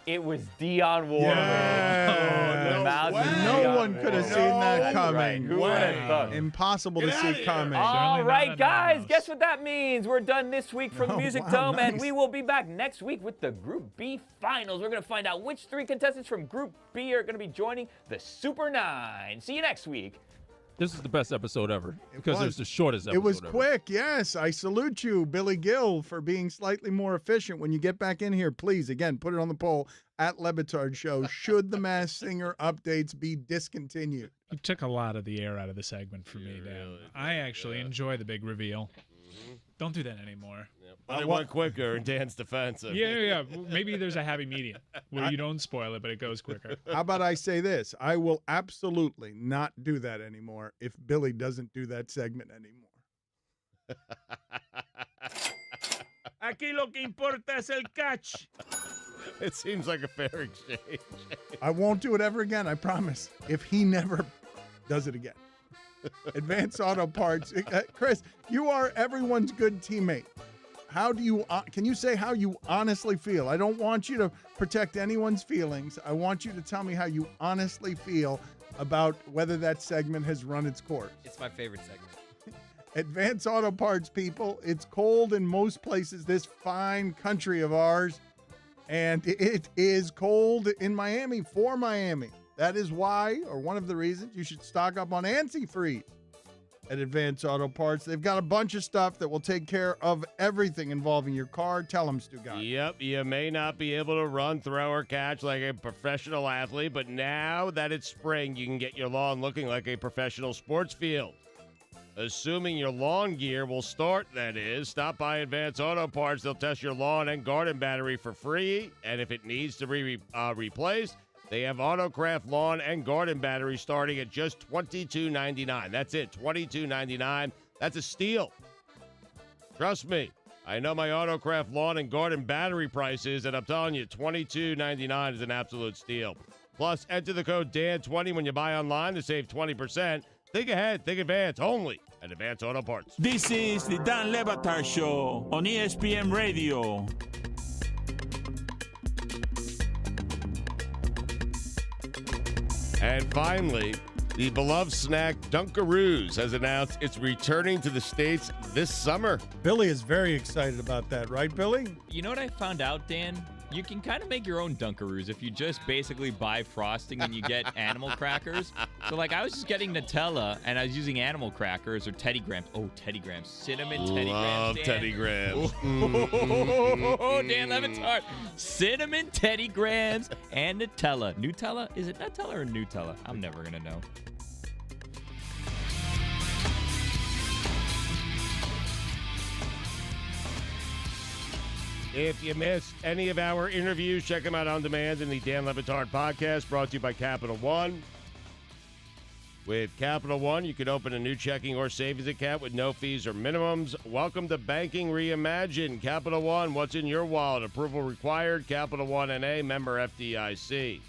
it was Dionne Warwick. Yeah. The mouse was No Dionne one could have Warwick. seen that Right. coming. Who would have thought? Impossible to see coming. All right, guys, guess what that means? We're done this week from the Oh, Music wow, Dome, and nice. we will be back next week with the Group B finals. We're going to find out which 3 contestants from Group B are going to be joining the Super 9. See you next week. This is the best episode ever because it was was. the shortest episode It was ever. quick, yes. I salute you, Billy Gil, for being slightly more efficient. When you get back in here, please, again, put it on the poll at Lebitard Show. Should the Masked Singer updates be discontinued? You took a lot of the air out of the segment for me, Dan. I actually enjoy the big reveal. Don't do that anymore. But it went quicker in Dan's defense. Yeah. Maybe there's a happy medium where you don't spoil it, but it goes quicker. How about I say this? I will absolutely not do that anymore if Billy doesn't do that segment anymore. Aquí lo que importa es el catch. It seems like a fair exchange. I won't do it ever again, I promise, if he never does it again. Advanced Auto Parts. Chris, you are everyone's good teammate. How do you, can you say how you honestly feel? I don't want you to protect anyone's feelings. I want you to tell me how you honestly feel about whether that segment has run its course. It's my favorite segment. Advanced Auto Parts, people. It's cold in most places, this fine country of ours. And it is cold in Miami for Miami. That is why, or one of the reasons, you should stock up on antifreeze at Advanced Auto Parts. They've got a bunch of stuff that will take care of everything involving your car. Tell them, Stugotz. Yep, you may not be able to run, throw, or catch like a professional athlete, but now that it's spring, you can get your lawn looking like a professional sports field. Assuming your lawn gear will start, that is. Stop by Advanced Auto Parts. They'll test your lawn and garden battery for free, and if it needs to be replaced, they have Autocraft lawn and garden batteries starting at just $22.99. That's it, $22.99. That's a steal. Trust me, I know my Autocraft lawn and garden battery prices, and I'm telling you, $22.99 is an absolute steal. Plus, enter the code DAN20 when you buy online to save 20%. Think ahead, think advance, only at Advanced Auto Parts. This is the Dan Le Batard Show on ESPN Radio. And finally, the beloved snack Dunkaroos has announced it's returning to the States this summer. Billy is very excited about that, right, Billy? You know what I found out, Dan? You can kind of make your own Dunkaroos if you just basically buy frosting and you get animal crackers. So, like, I was just getting Nutella and I was using animal crackers or Teddy Grahams. Oh, Teddy Grahams. Cinnamon Teddy Love Grahams. Dan. Teddy Grahams. Oh, Dan Levitt's Cinnamon Teddy Grahams and Nutella. Nutella? Is it Nutella or Nutella? I'm never going to know. If you missed any of our interviews, check them out on demand in the Dan Le Batard podcast, brought to you by Capital One. With Capital One, you can open a new checking or savings account with no fees or minimums. Welcome to Banking Reimagined. Capital One, what's in your wallet? Approval required. Capital One NA, member FDIC.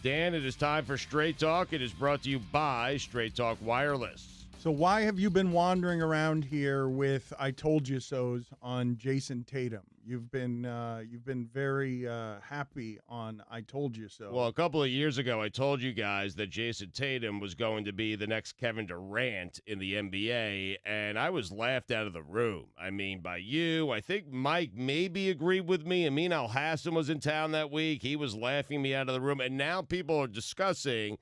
Dan, it is time for Straight Talk. It is brought to you by Straight Talk Wireless. So why have you been wandering around here with "I told you so's" on Jayson Tatum? You've been very happy on "I told you so." Well, a couple of years ago, I told you guys that Jayson Tatum was going to be the next Kevin Durant in the NBA, and I was laughed out of the room. I mean, by you. I think Mike maybe agreed with me. Amin Al-Hassan was in town that week. He was laughing me out of the room, and now people are discussing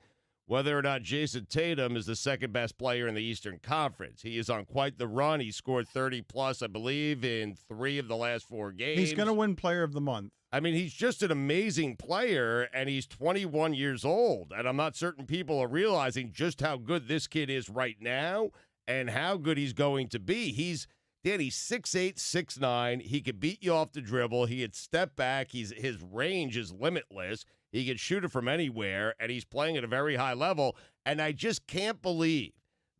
whether or not Jayson Tatum is the second best player in the Eastern Conference. He is on quite the run. He scored 30-plus, I believe, in 3 of the last 4 games. He's going to win Player of the Month. I mean, he's just an amazing player, and he's 21 years old. And I'm not certain people are realizing just how good this kid is right now and how good he's going to be. He's 6'8", 6'9". He could beat you off the dribble. He could step back. His range is limitless. He can shoot it from anywhere, and he's playing at a very high level. And I just can't believe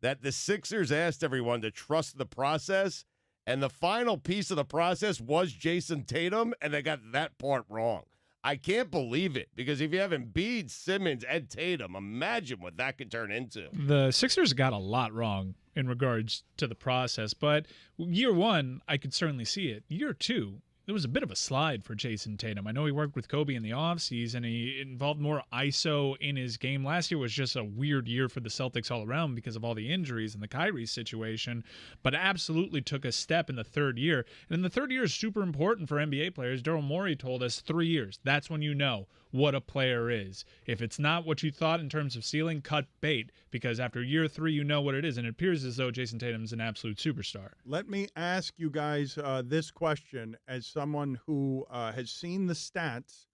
that the Sixers asked everyone to trust the process, and the final piece of the process was Jayson Tatum, and they got that part wrong. I can't believe it, because if you have Embiid, Simmons, and Tatum, imagine what that could turn into. The Sixers got a lot wrong in regards to the process, but year one, I could certainly see it. Year two, there was a bit of a slide for Jayson Tatum. I know he worked with Kobe in the offseason. He involved more ISO in his game. Last year was just a weird year for the Celtics all around because of all the injuries and the Kyrie situation, but absolutely took a step in the third year. And the third year is super important for NBA players. Daryl Morey told us 3 years. That's when you know what a player is. If it's not what you thought in terms of ceiling, cut bait, because after year 3, you know what it is. And it appears as though Jayson Tatum's an absolute superstar. Let me ask you guys this question as someone who has seen the stats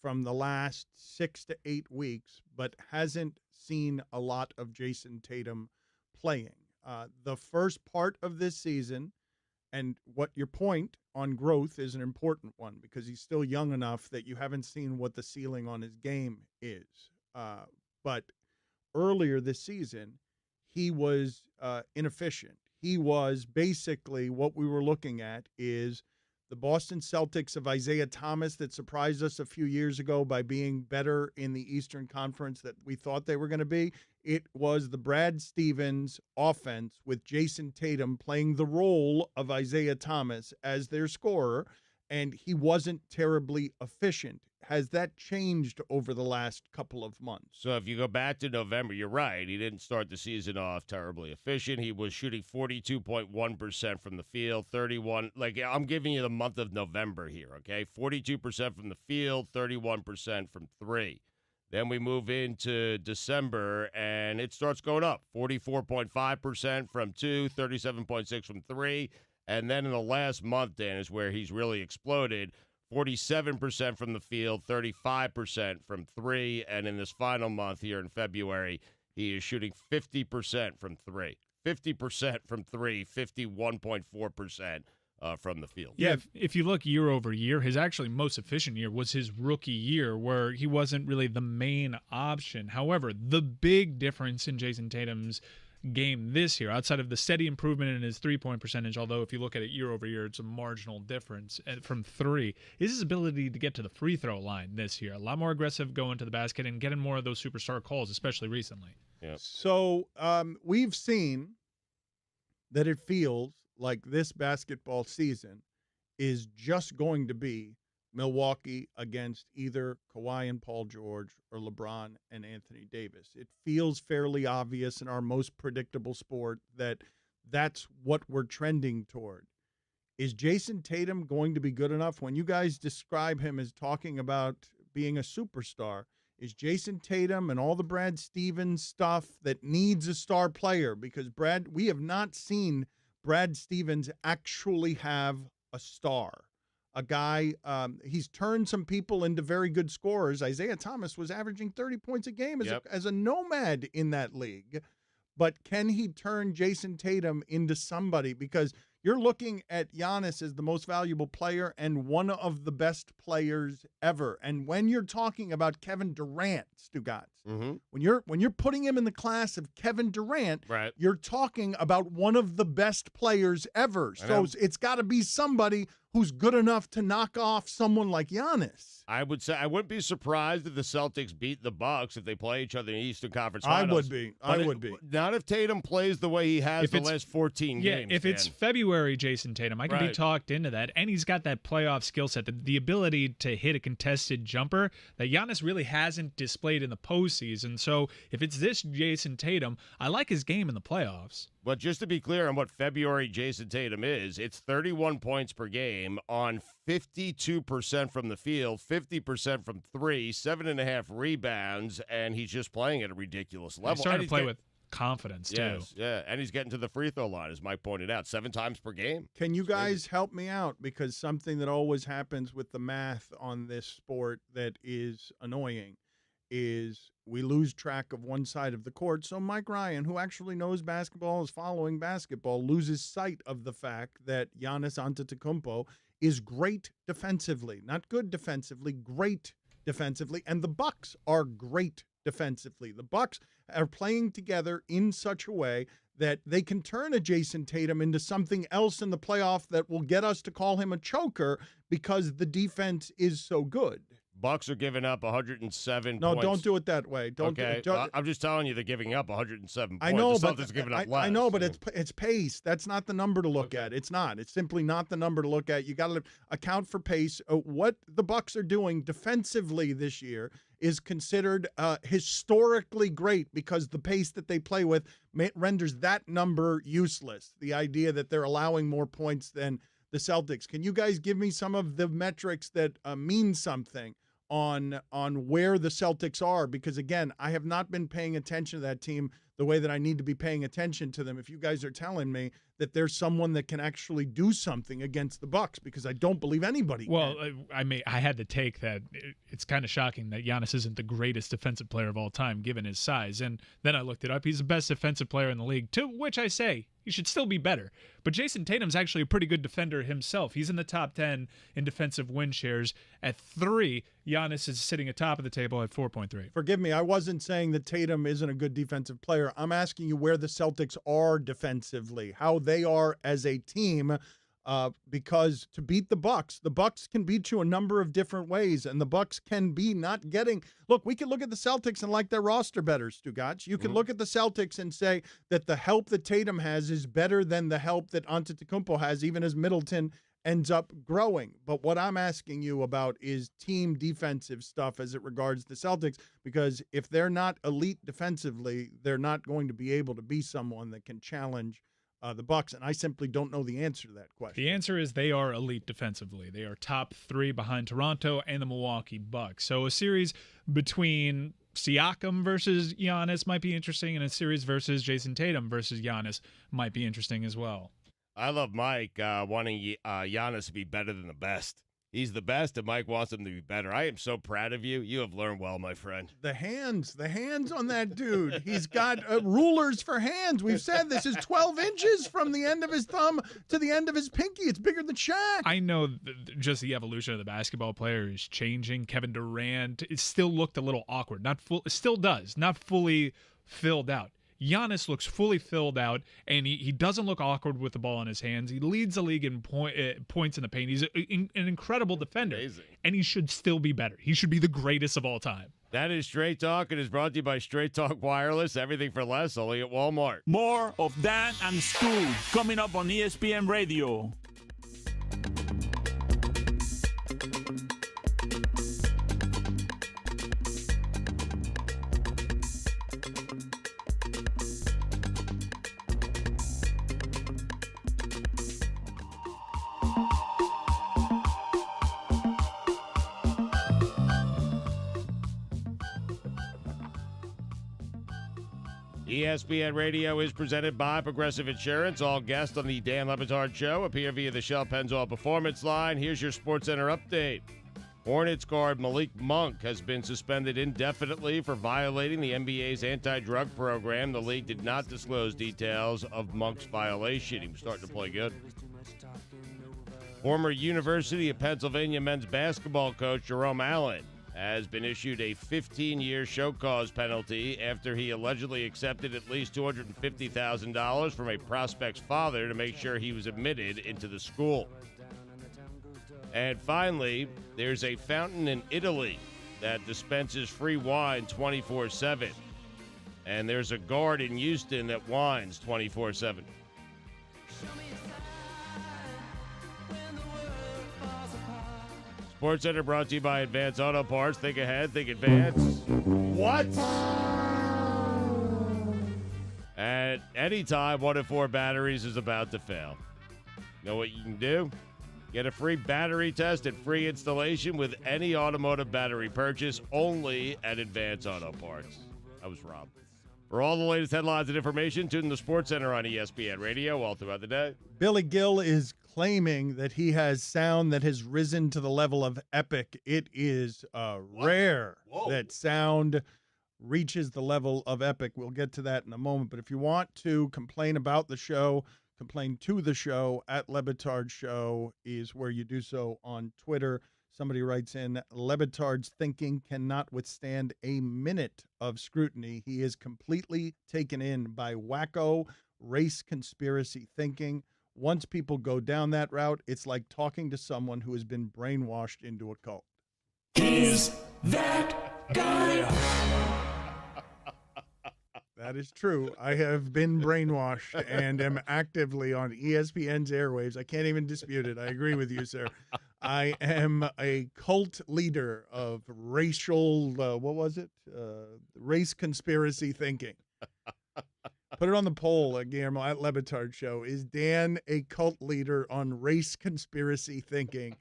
from the last 6 to 8 weeks, but hasn't seen a lot of Jayson Tatum playing. The first part of this season, and what your point on growth is an important one, because he's still young enough that you haven't seen what the ceiling on his game is. But earlier this season, he was inefficient. He was basically, what we were looking at is the Boston Celtics of Isaiah Thomas that surprised us a few years ago by being better in the Eastern Conference that we thought they were going to be. It was the Brad Stevens offense with Jayson Tatum playing the role of Isaiah Thomas as their scorer, and he wasn't terribly efficient. Has that changed over the last couple of months? So if you go back to November, you're right. He didn't start the season off terribly efficient. He was shooting 42.1% from the field, 31. Like, I'm giving you the month of November here, okay? 42% from the field, 31% from 3. Then we move into December, and it starts going up. 44.5% from 2, 37.6 from 3. And then in the last month, Dan, is where he's really exploded. 47% from the field, 35% from 3. And in this final month here in February, he is shooting 50% from 3. 50% from 3, 51.4% from the field. Yeah, if you look year over year, his actually most efficient year was his rookie year, where he wasn't really the main option. However, the big difference in Jayson Tatum's game this year, outside of the steady improvement in his three-point percentage, although if you look at it year over year, it's a marginal difference from 3, is his ability to get to the free throw line this year. A lot more aggressive going to the basket and getting more of those superstar calls, especially recently. Yeah. So we've seen that it feels like this basketball season is just going to be Milwaukee against either Kawhi and Paul George or LeBron and Anthony Davis. It feels fairly obvious in our most predictable sport that that's what we're trending toward. Is Jayson Tatum going to be good enough? When you guys describe him as talking about being a superstar, is Jayson Tatum and all the Brad Stevens stuff that needs a star player? Because we have not seen Brad Stevens actually have a star. A guy, he's turned some people into very good scorers. Isaiah Thomas was averaging 30 points a game as a nomad in that league. But can he turn Jayson Tatum into somebody? Because you're looking at Giannis as the most valuable player and one of the best players ever. And when you're talking about Kevin Durant, Stugotz, when you're putting him in the class of Kevin Durant, you're talking about one of the best players ever. So it's got to be somebody who's good enough to knock off someone like Giannis. I would say I wouldn't be surprised if the Celtics beat the Bucks if they play each other in the Eastern Conference Finals. I would be. Not if Tatum plays the way he has the last 14 games. Yeah, if it's February, Jayson Tatum, I can be talked into that. And he's got that playoff skill set, the ability to hit a contested jumper that Giannis really hasn't displayed in the postseason. So if it's this Jayson Tatum, I like his game in the playoffs. But just to be clear on what February Jayson Tatum is, it's 31 points per game on 52% from the field, 50% from three, 7.5 rebounds, and he's just playing at a ridiculous level. He's starting to play with confidence, too. Yes, yeah, and he's getting to the free throw line, as Mike pointed out, 7 times per game. Can you guys help me out? Because something that always happens with the math on this sport that is annoying is we lose track of one side of the court. So Mike Ryan, who actually knows basketball, is following basketball, loses sight of the fact that Giannis Antetokounmpo is great defensively. Not good defensively, great defensively. And the Bucks are great defensively. The Bucks are playing together in such a way that they can turn a Jayson Tatum into something else in the playoff that will get us to call him a choker because the defense is so good. Bucks are giving up 107 No, points. don't do it that way. I'm just telling you they're giving up 107 points. I know, the but Celtics giving up less. I know, but it's pace. That's not the number to look at. It's not. It's simply not the number to look at. You got to account for pace. What the Bucks are doing defensively this year is considered historically great because the pace that they play with renders that number useless. The idea that they're allowing more points than the Celtics. Can you guys give me some of the metrics that mean something on where the Celtics are? Because, again, I have not been paying attention to that team the way that I need to be paying attention to them. If you guys are telling me that there's someone that can actually do something against the Bucks, because I don't believe anybody can. I had to take that. It's kind of shocking that Giannis isn't the greatest defensive player of all time, given his size. And then I looked it up. He's the best defensive player in the league, to which I say he should still be better. But Jayson Tatum's actually a pretty good defender himself. He's in the top 10 in defensive win shares at 3. Giannis is sitting atop of the table at 4.3. Forgive me, I wasn't saying that Tatum isn't a good defensive player. I'm asking you where the Celtics are defensively, how they are as a team, because to beat the Bucks can beat you a number of different ways, and the Bucks can be not getting. Look, we can look at the Celtics and like their roster better, Stugotz. You can look at the Celtics and say that the help that Tatum has is better than the help that Antetokounmpo has, even as Middleton ends up growing. But what I'm asking you about is team defensive stuff as it regards the Celtics, because if they're not elite defensively, they're not going to be able to be someone that can challenge the Bucks, and I simply don't know the answer to that question. The answer is they are elite defensively. They are top 3 behind Toronto and the Milwaukee Bucks. So a series between Siakam versus Giannis might be interesting, and a series versus Jayson Tatum versus Giannis might be interesting as well. I love Mike wanting Giannis to be better than the best. He's the best, and Mike wants him to be better. I am so proud of you. You have learned well, my friend. The hands on that dude. He's got rulers for hands. We've said this is 12 inches from the end of his thumb to the end of his pinky. It's bigger than Shaq. I know just the evolution of the basketball player is changing. Kevin Durant, it still looked a little awkward. Still does. Not fully filled out. Giannis looks fully filled out, and he doesn't look awkward with the ball in his hands. He leads the league in points in the paint. He's an incredible defender, and he should still be better. He should be the greatest of all time. That is Straight Talk. It is brought to you by Straight Talk Wireless. Everything for less, only at Walmart. More of Dan and Stu coming up on ESPN Radio. ESPN Radio is presented by Progressive Insurance. All guests on the Dan Le Batard Show appear via the Shell Pennzoil Performance Line. Here's your SportsCenter update. Hornets guard Malik Monk has been suspended indefinitely for violating the NBA's anti-drug program. The league did not disclose details of Monk's violation. He was starting to play good. Former University of Pennsylvania men's basketball coach Jerome Allen has been issued a 15-year show cause penalty after he allegedly accepted at least $250,000 from a prospect's father to make sure he was admitted into the school. And finally, there's a fountain in Italy that dispenses free wine 24/7. And there's a guard in Houston that wines 24/7. SportsCenter brought to you by Advance Auto Parts. Think ahead, think advance. What? At any time, 1 in 4 batteries is about to fail. Know what you can do? Get a free battery test and free installation with any automotive battery purchase only at Advance Auto Parts. I was Rob. For all the latest headlines and information, tune in to SportsCenter on ESPN Radio all throughout the day. Billy Gil is claiming that he has sound that has risen to the level of epic. It is rare that sound reaches the level of epic. We'll get to that in a moment. But if you want to complain about the show, complain to the show at Le Batard Show is where you do so on Twitter. Somebody writes in, Le Batard's thinking cannot withstand a minute of scrutiny. He is completely taken in by wacko race conspiracy thinking. Once people go down that route, it's like talking to someone who has been brainwashed into a cult. Is that guy? That is true. I have been brainwashed and am actively on ESPN's airwaves. I can't even dispute it. I agree with you, sir. I am a cult leader of racial, race conspiracy thinking. Put it on the poll, Guillermo, at Le Batard Show. Is Dan a cult leader on race conspiracy thinking?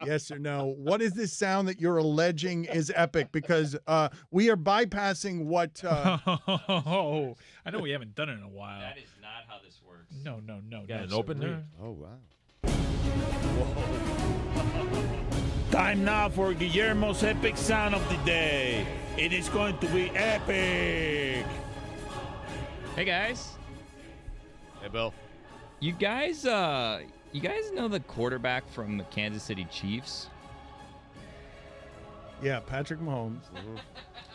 Yes or no? What is this sound that you're alleging is epic? Because we are bypassing what... I know we haven't done it in a while. That is not how this works. No. Got an sir. open there? Oh, wow. Time now for Guillermo's epic sound of the day. It is going to be epic. Hey guys. Hey, Bill. You guys know the quarterback from the Kansas City Chiefs? Yeah, Patrick Mahomes.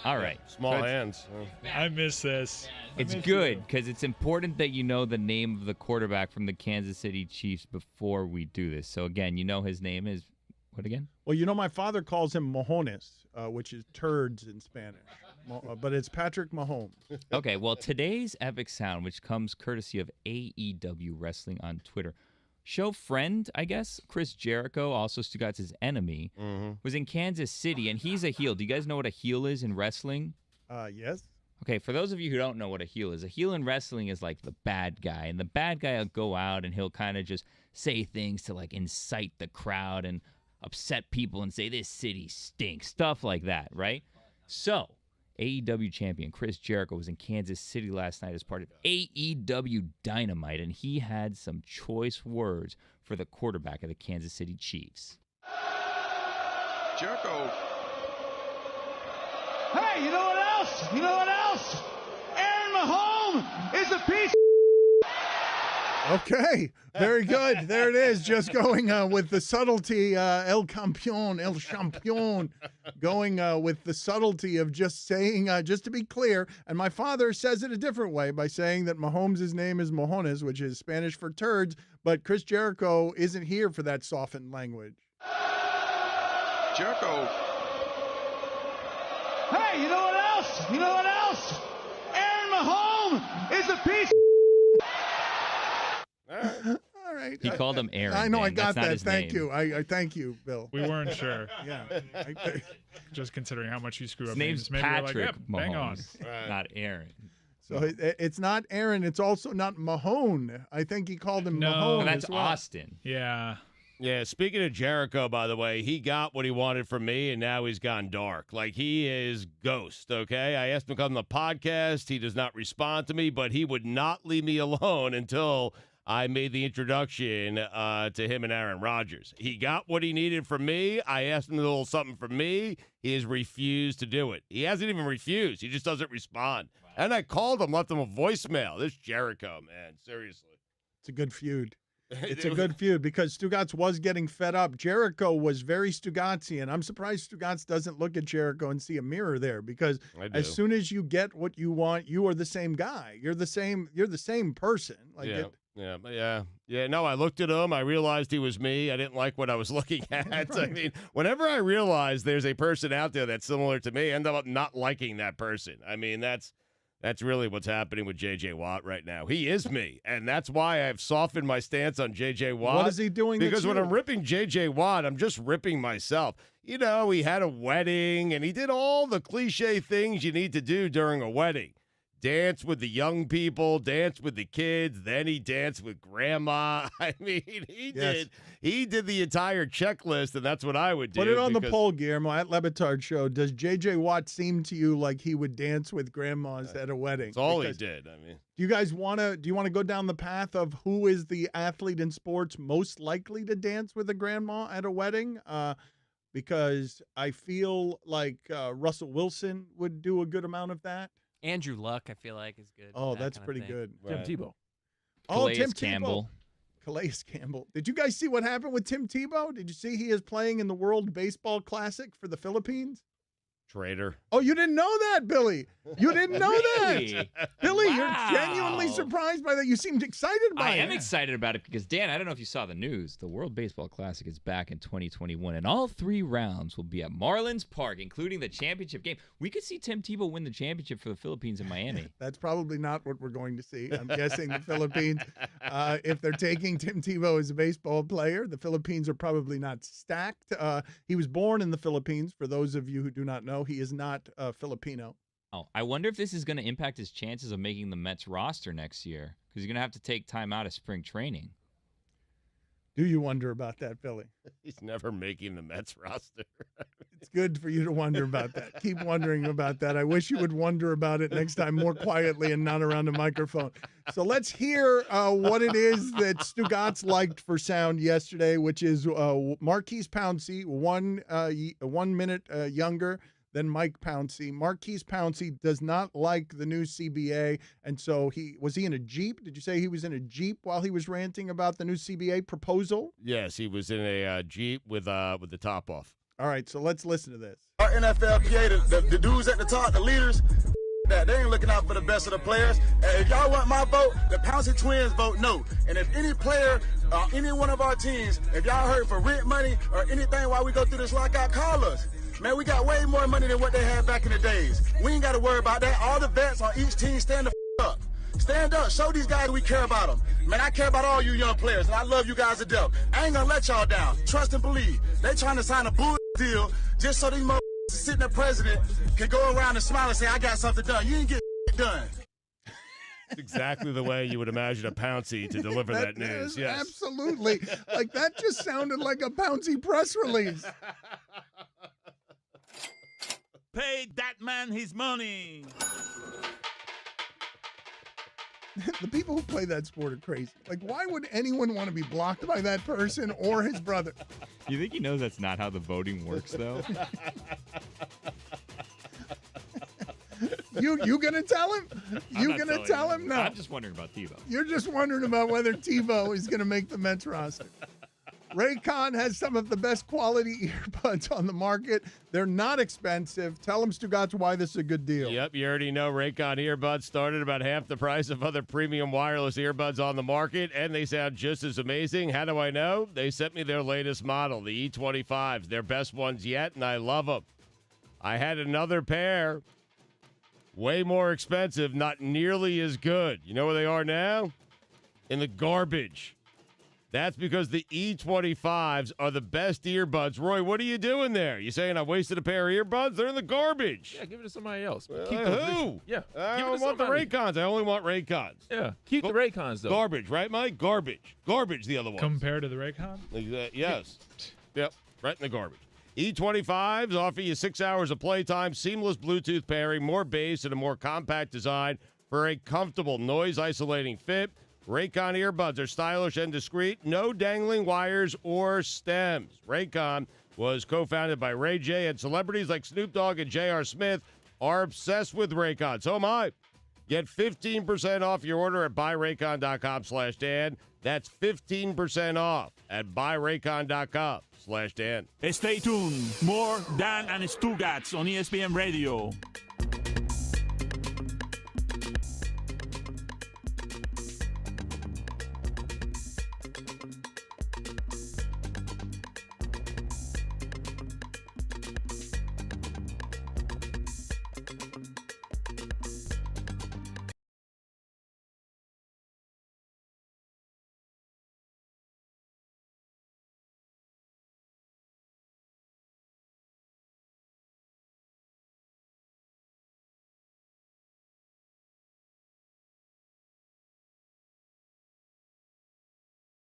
All right. Small hands. I miss this. It's good because it's important that you know the name of the quarterback from the Kansas City Chiefs before we do this. So again, you know his name is what again? Well, my father calls him Mojones, which is turds in Spanish. But it's Patrick Mahomes. Okay, well, today's epic sound, which comes courtesy of AEW Wrestling on Twitter. Show friend, I guess, Chris Jericho, also Stugotz's enemy, was in Kansas City, and he's a heel. Do you guys know what a heel is in wrestling? Yes. Okay, for those of you who don't know what a heel in wrestling is like the bad guy. And the bad guy will go out and he'll kind of just say things to like incite the crowd and upset people and say, this city stinks, stuff like that, right? So, AEW champion Chris Jericho was in Kansas City last night as part of AEW Dynamite, and he had some choice words for the quarterback of the Kansas City Chiefs. Jericho. Hey, you know what else? Aaron Mahomes is a piece of Okay, very good. There it is. Just going with the subtlety, El Champion, going with the subtlety of just saying, just to be clear, and my father says it a different way by saying that Mahomes' name is Mojones, which is Spanish for turds, but Chris Jericho isn't here for that softened language. Jericho. Hey, you know what else? Aaron Mahomes is a piece of All right. He called him Aaron. I know, man. I got That's not that. his Thank name. you. I thank you, Bill. We weren't sure. Yeah. Just considering how much you screw His up names names. Maybe Patrick we're like, bang on. Mahomes, not Aaron. So it's not Aaron. It's also not Mahone. I think he called him Mahone. that's as well. Austin. Yeah. Yeah, speaking of Jericho, by the way, he got what he wanted from me, and now he's gone dark. Like, he is ghost, okay? I asked him to come on the podcast. He does not respond to me, but he would not leave me alone until I made the introduction to him and Aaron Rodgers. He got what he needed from me. I asked him to do a little something from me. He has refused to do it. He hasn't even refused. He just doesn't respond. Wow. And I called him, left him a voicemail. This Jericho, man, seriously. It's a good feud. It's a good feud because Stugotz was getting fed up. Jericho was very Stugotzian. I'm surprised Stugotz doesn't look at Jericho and see a mirror there because as soon as you get what you want, you are the same guy. You're the same person. Like Yeah. No, I looked at him. I realized he was me. I didn't like what I was looking at. Right. I mean, whenever I realize there's a person out there that's similar to me, I end up not liking that person. I mean, that's really what's happening with J.J. Watt right now. He is me, and that's why I've softened my stance on J.J. Watt. What is he doing? Because when I'm ripping J.J. Watt, I'm just ripping myself. You know, he had a wedding, and he did all the cliche things you need to do during a wedding. Dance with the young people, dance with the kids, then he danced with grandma. I mean, he did the entire checklist, and that's what I would do. Put it on the poll, Guillermo, at Batard Show. Does J.J. Watt seem to you like he would dance with grandmas at a wedding? That's all he did. I mean, do you guys want to go down the path of who is the athlete in sports most likely to dance with a grandma at a wedding? Because I feel like Russell Wilson would do a good amount of that. Andrew Luck, I feel like, is good. Oh, that's pretty good. Right. Tim Tebow. Tim Campbell. Calais Campbell. Did you guys see what happened with Tim Tebow? Did you see he is playing in the World Baseball Classic for the Philippines? Traitor. Oh, you didn't know that, Billy. You didn't know that. Billy, you're genuinely surprised by that. You seemed excited by it. I am excited about it because, Dan, I don't know if you saw the news. The World Baseball Classic is back in 2021, and all 3 rounds will be at Marlins Park, including the championship game. We could see Tim Tebow win the championship for the Philippines in Miami. That's probably not what we're going to see. I'm guessing the Philippines, if they're taking Tim Tebow as a baseball player, the Philippines are probably not stacked. He was born in the Philippines, for those of you who do not know. He is not Filipino. Oh, I wonder if this is going to impact his chances of making the Mets roster next year because he's going to have to take time out of spring training. Do you wonder about that, Billy? He's never making the Mets roster. It's good for you to wonder about that. Keep wondering about that. I wish you would wonder about it next time more quietly and not around a microphone. So let's hear what it is that Stugotz liked for sound yesterday, which is Marquise Pouncey, 1 minute younger than Mike Pouncey. Marquise Pouncey does not like the new CBA, and so was he in a Jeep? Did you say he was in a Jeep while he was ranting about the new CBA proposal? Yes, he was in a Jeep with the top off. All right, so let's listen to this. Our NFLPA, the dudes at the top, the leaders, that they ain't looking out for the best of the players. And if y'all want my vote, the Pouncey twins vote no. And if any player, any one of our teams, if y'all heard for rent money or anything while we go through this lockout, call us. Man, we got way more money than what they had back in the days. We ain't got to worry about that. All the vets on each team stand the up. Stand up. Show these guys we care about them. Man, I care about all you young players, and I love you guys to death. I ain't going to let y'all down. Trust and believe. They trying to sign a bull deal just so these motherfuckers sitting there president can go around and smile and say, I got something done. You didn't get done. It's exactly the way you would imagine a Pouncey to deliver that news. Yes. Absolutely. Like, that just sounded like a Pouncey press release. Pay that man his money. The people who play that sport are crazy. Like, why would anyone want to be blocked by that person or his brother? You think he knows that's not how the voting works, though? You gonna tell him? You gonna tell him? No. I'm just wondering about Tebow. You're just wondering about whether Tebow is gonna make the Mets roster. Raycon has some of the best quality earbuds on the market. They're not expensive. Tell them, Stugotz, why this is a good deal. Yep, you already know Raycon earbuds started about half the price of other premium wireless earbuds on the market, and they sound just as amazing. How do I know? They sent me their latest model, the E25s, their best ones yet, and I love them. I had another pair, way more expensive, not nearly as good. You know where they are now? In the garbage. That's because the E25s are the best earbuds. Roy, what are you doing there? You saying I wasted a pair of earbuds? They're in the garbage. Yeah, give it to somebody else. Who? Yeah. I give don't want the Raycons. I only want Raycons. Yeah. Keep the Raycons, though. Garbage, right, Mike? Garbage. Garbage, the other one. Compared to the Raycon? Yes. Yep. Right in the garbage. E25s offer you 6 hours of playtime, seamless Bluetooth pairing, more bass, and a more compact design for a comfortable noise-isolating fit. Raycon earbuds are stylish and discreet, no dangling wires or stems. Raycon was co-founded by Ray J, and celebrities like Snoop Dogg and J.R. Smith are obsessed with Raycon. So am I. Get 15% off your order at buyraycon.com/Dan. That's 15% off at buyraycon.com/Dan. Stay tuned. More Dan and Stugotz on ESPN Radio.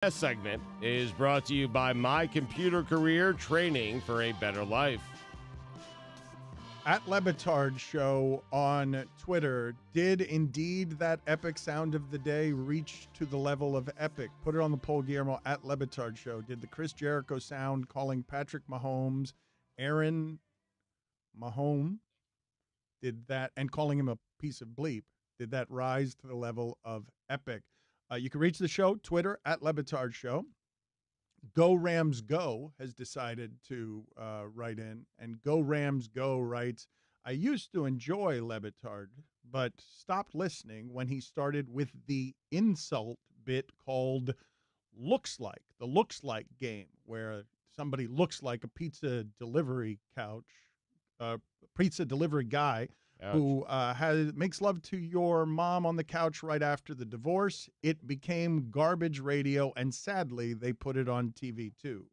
This segment is brought to you by My Computer Career, training for a better life. At Batard Show on Twitter, did indeed that epic sound of the day reach to the level of epic? Put it on the poll, Guillermo, at Batard Show. Did the Chris Jericho sound calling Patrick Mahomes, Aaron Mahomes, did that, and calling him a piece of bleep, did that rise to the level of epic? You can reach the show, Twitter, at Batard Show. Go Rams Go has decided to write in, and Go Rams Go writes, I used to enjoy Le Batard, but stopped listening when he started with the insult bit called Looks Like, the Looks Like game, where somebody looks like a pizza delivery pizza delivery guy who makes love to your mom on the couch right after the divorce. It became garbage radio, and sadly, they put it on TV too.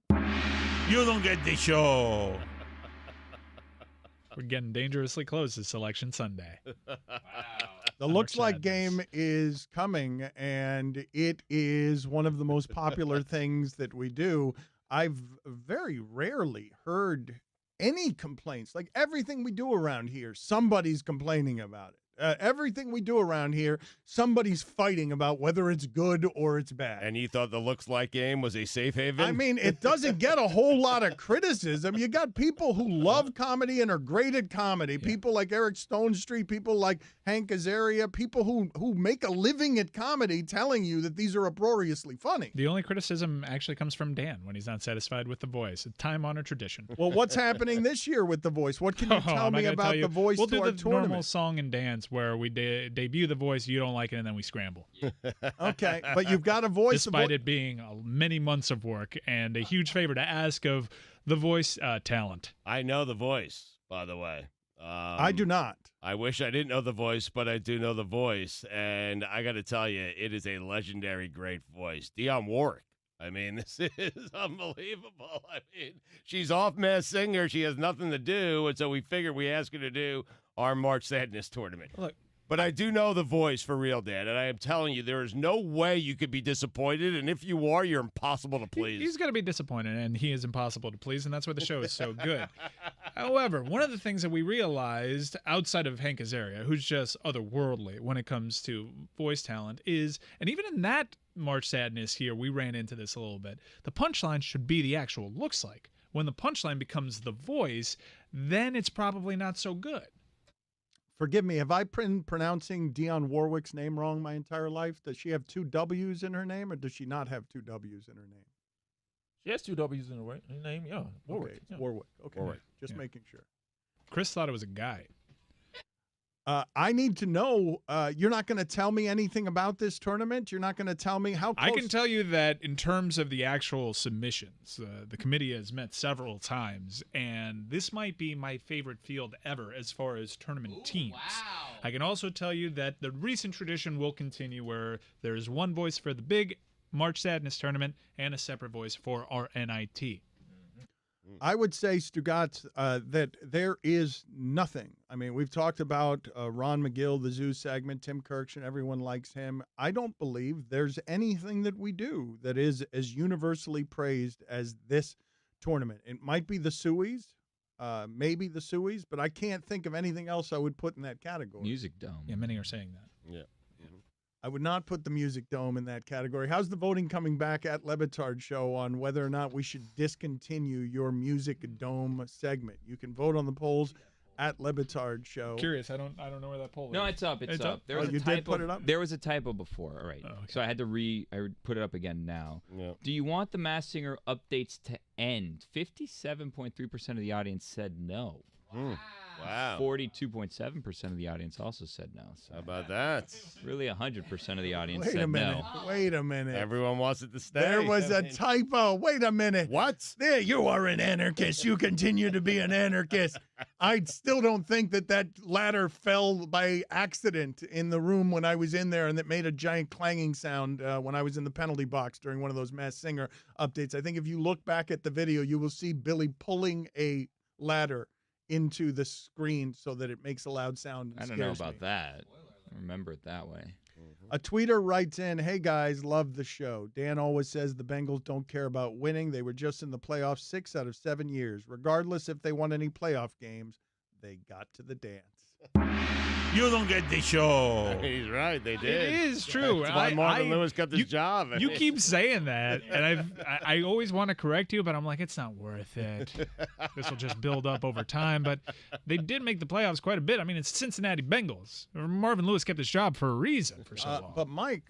You don't get the show. We're getting dangerously close to Selection Sunday. The Looks Like game is coming, and it is one of the most popular things that we do. I've very rarely heard any complaints. Like everything we do around here, somebody's complaining about it. Everything we do around here, somebody's fighting about whether it's good or it's bad. And you thought the Looks Like game was a safe haven? I mean, it doesn't get a whole lot of criticism. You got people who love comedy and are great at comedy. Yeah. People like Eric Stonestreet, people like Hank Azaria, people who make a living at comedy telling you that these are uproariously funny. The only criticism actually comes from Dan when he's not satisfied with The Voice. A time-honored tradition. Well, what's happening this year with The Voice? What can you tell me about The Voice we'll to do our the tournament? normal song and dance where we debut The Voice, you don't like it, and then we scramble. Okay, but you've got a voice. Despite it being many months of work and a huge favor to ask of The Voice talent. I know The Voice, by the way. I do not. I wish I didn't know The Voice, but I do know The Voice, and I got to tell you, it is a legendary, great voice. Dionne Warwick. I mean, this is unbelievable. I mean, she's off Masked Singer. She has nothing to do, and so we figured we ask her to do our March Sadness tournament. Look, but I do know The Voice for real, Dan, and I am telling you, there is no way you could be disappointed, and if you are, you're impossible to please. He's going to be disappointed, and he is impossible to please, and that's why the show is so good. However, one of the things that we realized outside of Hank Azaria, who's just otherworldly when it comes to voice talent, is, and even in that March Sadness here, we ran into this a little bit, the punchline should be the actual Looks Like. When the punchline becomes the voice, then it's probably not so good. Forgive me, have I been pronouncing Dionne Warwick's name wrong my entire life? Does she have two W's in her name, or does she not have two W's in her name? She has two W's in her name, yeah. Warwick. Okay, yeah. Warwick. Okay, Warwick. Just making sure. Chris thought it was a guy. I need to know, you're not going to tell me anything about this tournament? You're not going to tell me how close? I can tell you that in terms of the actual submissions, the committee has met several times, and this might be my favorite field ever as far as tournament teams. Wow. I can also tell you that the recent tradition will continue where there is one voice for the big March Sadness tournament and a separate voice for our NIT. I would say, Stugotz, that there is nothing. I mean, we've talked about Ron McGill, the Zoo segment, Tim Kirkshin, everyone likes him. I don't believe there's anything that we do that is as universally praised as this tournament. It might be the Sueys, maybe the Sueys, but I can't think of anything else I would put in that category. Music Dome. Yeah, many are saying that. Yeah. I would not put the Music Dome in that category. How's the voting coming back at Le Batard Show on whether or not we should discontinue your Music Dome segment? You can vote on the polls at Le Batard Show. Curious, I don't know where that poll is. No, it's up. It's up. There was a you typo. did put it up? There was a typo before. All right. Oh, okay. So I had to I put it up again now. Yeah. Do you want the Masked Singer updates to end? 57.3% of the audience said no. Wow. 42.7% of the audience also said no. So How about that? really 100% of the audience Wait said a minute. no. Wait a minute. Everyone wants it to stay. There was a typo. Wait a minute. What? There, you are an anarchist. You continue to be an anarchist. I still don't think that ladder fell by accident in the room when I was in there and that made a giant clanging sound when I was in the penalty box during one of those Masked Singer updates. I think if you look back at the video, you will see Billy pulling a ladder into the screen so that it makes a loud sound. And I don't know scares about me. that. I remember it that way. A tweeter writes in, "Hey guys, love the show. Dan always says the Bengals don't care about winning. They were just in the playoffs 6 out of 7 years. Regardless if they won any playoff games, they got to the dance." You don't get the show. He's right. They did. It is true. That's why Marvin Lewis got this job. You keep saying that, and I always want to correct you, but I'm like, it's not worth it. This will just build up over time. But they did make the playoffs quite a bit. I mean, it's Cincinnati Bengals. Marvin Lewis kept his job for a reason for so long. But Mike,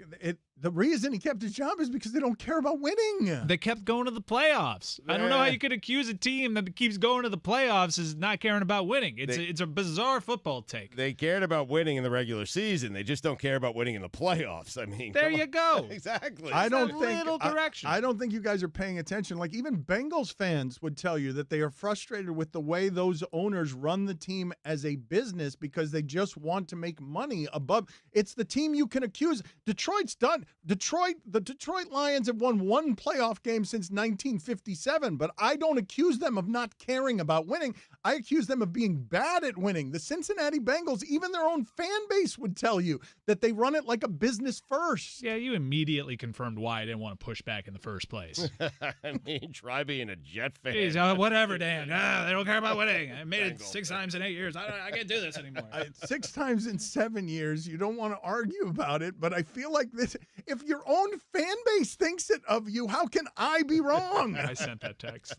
the reason he kept his job is because they don't care about winning. They kept going to the playoffs. I don't know how you could accuse a team that keeps going to the playoffs as not caring about winning. It's a bizarre football take. They cared about winning in the regular season. They just don't care about winning in the playoffs. I mean, there you go. Exactly. I don't think little correction. I don't think you guys are paying attention. Like even Bengals fans would tell you that they are frustrated with the way those owners run the team as a business because they just want to make money above. It's the team you can accuse. Detroit's done. The Detroit Lions have won one playoff game since 1957, but I don't accuse them of not caring about winning. I accuse them of being bad at winning. The Cincinnati Bengals, even their own fan base would tell you that they run it like a business first. Yeah, you immediately confirmed why I didn't want to push back in the first place. I mean, try being a Jet fan. Jeez, whatever, Dan. They don't care about winning. I made it 6 times in 8 years. I can't do this anymore. 6 times in 7 years. You don't want to argue about it, but I feel like this. If your own fan base thinks it of you, how can I be wrong? I sent that text.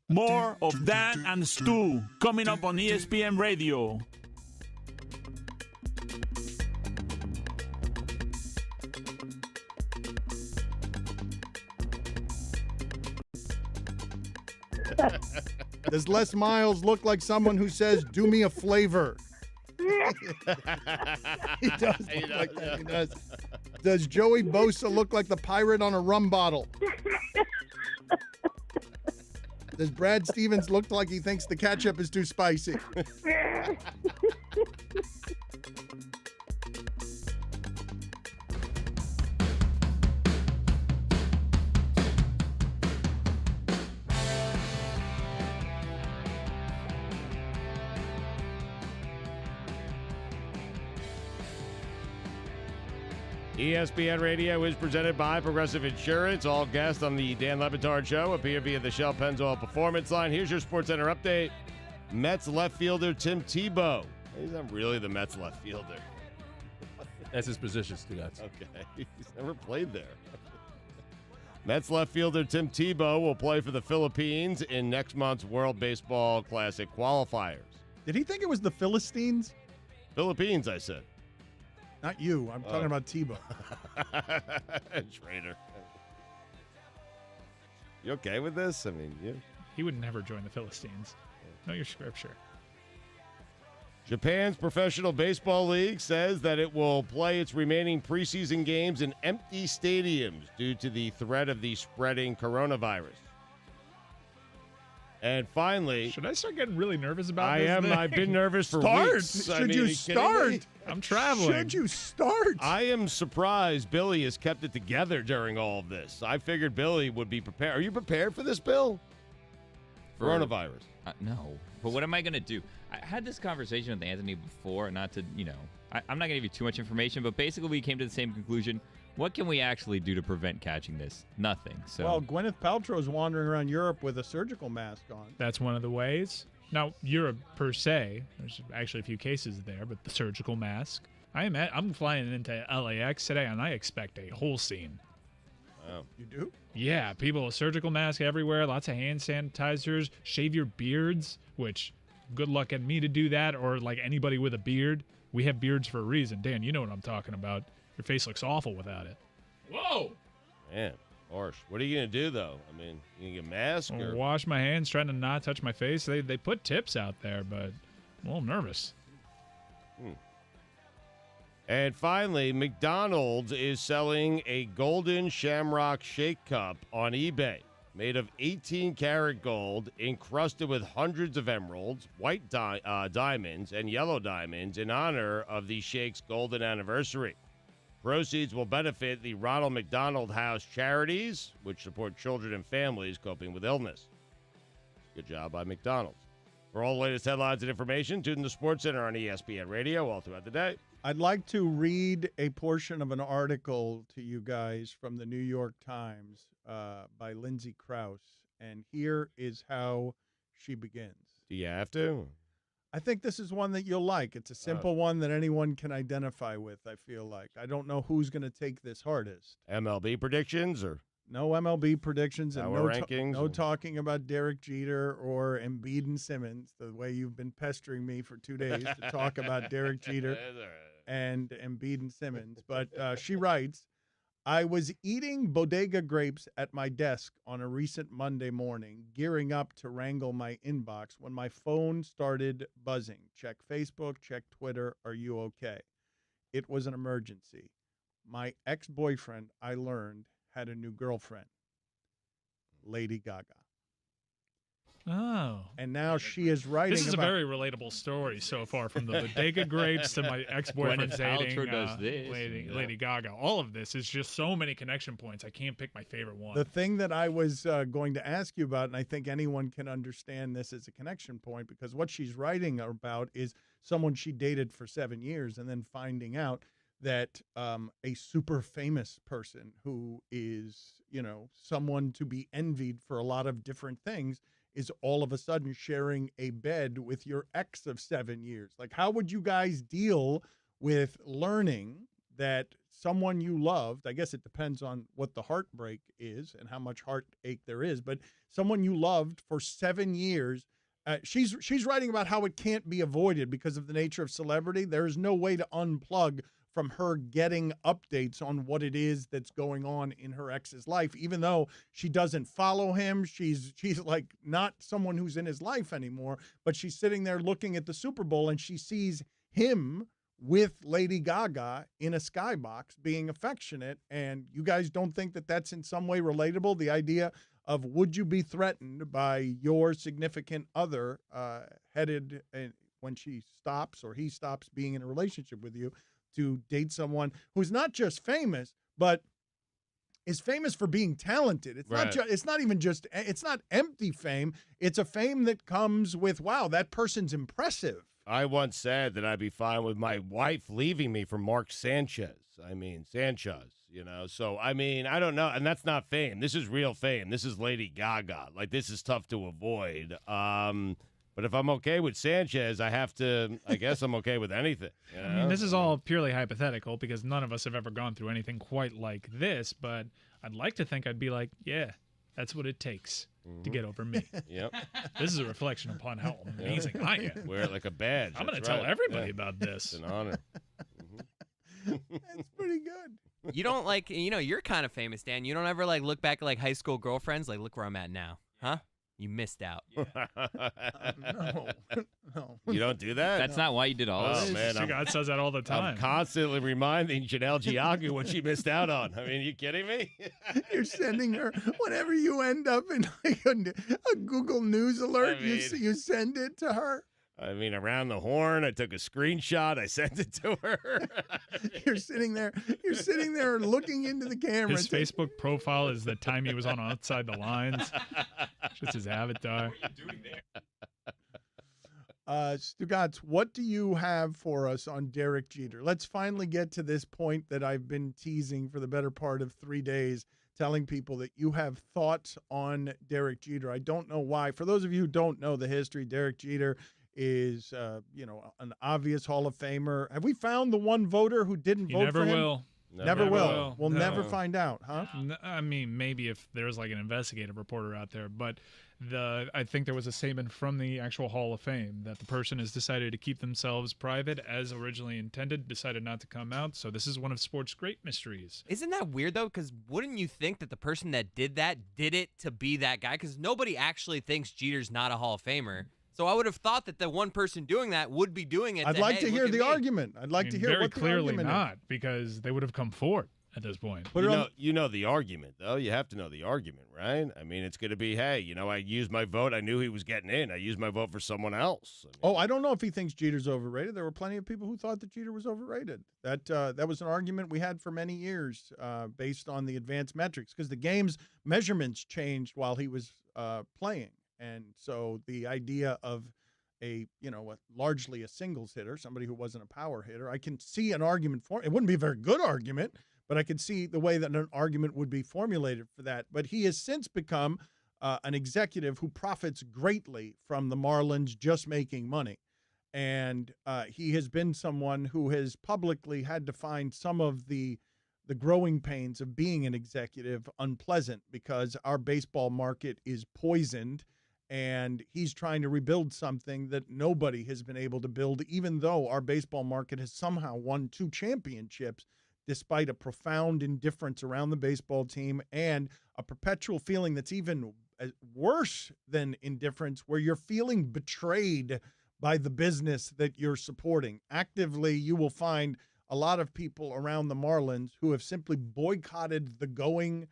More of Dan and Stu coming up on ESPN Radio. Does Les Miles look like someone who says, "Do me a flavor"? He does look like that. He does. Does Joey Bosa look like the pirate on a rum bottle? Does Brad Stevens look like he thinks the ketchup is too spicy? ESPN Radio is presented by Progressive Insurance. All guests on the Dan Le Batard Show appear via the Shell Pennzoil Performance Line. Here's your SportsCenter update. Mets left fielder Tim Tebow. He's not really the Mets left fielder. That's his position, Stugotz. Okay. He's never played there. Mets left fielder Tim Tebow will play for the Philippines in next month's World Baseball Classic qualifiers. Did he think it was the Philistines? Philippines, I said. Not you. I'm talking about Tebow. Traitor. You okay with this? I mean, you. He would never join the Philistines. Know your scripture. Japan's Professional Baseball League says that it will play its remaining preseason games in empty stadiums due to the threat of the spreading coronavirus. And finally, should I start getting really nervous about I this? am. thing? I've been nervous for Start. weeks. Should you start? I'm traveling. Should you start? I am surprised Billy has kept it together during all of this. I figured Billy would be prepared. Are you prepared for this, Bill? Coronavirus. No. But what am I going to do? I had this conversation with Anthony before, not to, I'm not going to give you too much information, but basically we came to the same conclusion. What can we actually do to prevent catching this? Nothing. So Well, Gwyneth Paltrow's wandering around Europe with a surgical mask on. That's one of the ways. Now, Europe per se, there's actually a few cases there, but the surgical mask. I'm flying into LAX today, and I expect a whole scene. Wow. You do? Yeah, people with surgical masks everywhere, lots of hand sanitizers, shave your beards, which good luck getting me to do that or like anybody with a beard. We have beards for a reason. Dan, you know what I'm talking about. Your face looks awful without it. Whoa! Man, harsh. What are you going to do, though? I mean, you going to get a mask? I'll Or? wash my hands, trying to not touch my face. They put tips out there, but I'm a little nervous. And finally, McDonald's is selling a golden shamrock shake cup on eBay. Made of 18-karat gold, encrusted with hundreds of emeralds, white diamonds, and yellow diamonds in honor of the shake's golden anniversary. Proceeds will benefit the Ronald McDonald House Charities, which support children and families coping with illness. Good job by McDonald's. For all the latest headlines and information, tune in to SportsCenter on ESPN Radio all throughout the day. I'd like to read a portion of an article to you guys from the New York Times by Lindsay Krause, and here is how she begins. Do you have to? I think this is one that you'll like. It's a simple one that anyone can identify with, I feel like. I don't know who's going to take this hardest. MLB predictions or? No MLB predictions and Our rankings? no talking about Derek Jeter or Embiid and Simmons, the way you've been pestering me for 2 days to talk about Derek Jeter and Embiid and Simmons. But she writes, I was eating bodega grapes at my desk on a recent Monday morning, gearing up to wrangle my inbox when my phone started buzzing. Check Facebook, check Twitter. Are you okay? It was an emergency. My ex-boyfriend, I learned, had a new girlfriend, Lady Gaga. Oh. And now she is writing This is about... a very relatable story so far, from the bodega grapes to my ex-boyfriend dating Lady Gaga. All of this is just so many connection points. I can't pick my favorite one. The thing that I was going to ask you about, and I think anyone can understand this as a connection point, because what she's writing about is someone she dated for 7 years and then finding out that a super famous person who is, someone to be envied for a lot of different things is all of a sudden sharing a bed with your ex of 7 years. Like, how would you guys deal with learning that someone you loved, I guess it depends on what the heartbreak is and how much heartache there is, but someone you loved for 7 years, she's writing about how it can't be avoided because of the nature of celebrity. There is no way to unplug from her getting updates on what it is that's going on in her ex's life, even though she doesn't follow him. She's like not someone who's in his life anymore, but she's sitting there looking at the Super Bowl and she sees him with Lady Gaga in a skybox being affectionate. And you guys don't think that that's in some way relatable? The idea of, would you be threatened by your significant other headed when she stops or he stops being in a relationship with you, to date someone who's not just famous, but is famous for being talented? It's Right. it's not empty fame. It's a fame that comes with, wow, that person's impressive. I once said that I'd be fine with my wife leaving me for Mark Sanchez. So, I don't know. And that's not fame. This is real fame. This is Lady Gaga. Like, this is tough to avoid. But if I'm okay with Sanchez, I guess I'm okay with anything. I mean, this is all purely hypothetical because none of us have ever gone through anything quite like this, but I'd like to think I'd be like, yeah, that's what it takes to get over me. Yep. This is a reflection upon how amazing I am. Wear it like a badge. I'm going to That's tell right. everybody Yeah. about this. It's an honor. That's pretty good. You don't you're kind of famous, Dan. You don't ever look back at high school girlfriends, look where I'm at now, huh? You missed out. No. You don't do that? That's not why you did all Oh, this. man. Stugotz says that all the time. I'm constantly reminding Janelle Giagu what she missed out on. I mean, you kidding me? You're sending her whenever you end up in like a Google News alert. You send it to her. I mean, around the horn. I took a screenshot. I sent it to her. You're sitting there looking into the camera. His Facebook profile is the time he was on Outside the Lines. Just his avatar. Stugotz, what do you have for us on Derek Jeter? Let's finally get to this point that I've been teasing for the better part of 3 days, telling people that you have thoughts on Derek Jeter. I don't know why. For those of you who don't know the history, Derek Jeter is, an obvious Hall of Famer. Have we found the one voter who didn't vote for him? Will. Never will. We'll never find out, huh? I mean, maybe if there's like an investigative reporter out there, but I think there was a statement from the actual Hall of Fame that the person has decided to keep themselves private as originally intended, decided not to come out. So this is one of sports' great mysteries. Isn't that weird, though? Because wouldn't you think that the person that did that did it to be that guy? Because nobody actually thinks Jeter's not a Hall of Famer. So I would have thought that the one person doing that would be doing it. I'd like to hear the argument. I'd like to hear very what the clearly argument not, is. because they would have come forward at this point. You know the argument, though. You have to know the argument, right? I mean, it's going to be, hey, I used my vote. I knew he was getting in. I used my vote for someone else. I don't know if he thinks Jeter's overrated. There were plenty of people who thought that Jeter was overrated. That was an argument we had for many years based on the advanced metrics, because the game's measurements changed while he was playing. And so the idea of largely a singles hitter, somebody who wasn't a power hitter, I can see an argument for it. It wouldn't be a very good argument, but I could see the way that an argument would be formulated for that. But he has since become an executive who profits greatly from the Marlins just making money. And he has been someone who has publicly had to find some of the growing pains of being an executive unpleasant, because our baseball market is poisoned. And he's trying to rebuild something that nobody has been able to build, even though our baseball market has somehow won 2 championships, despite a profound indifference around the baseball team and a perpetual feeling that's even worse than indifference, where you're feeling betrayed by the business that you're supporting. Actively, you will find a lot of people around the Marlins who have simply boycotted the going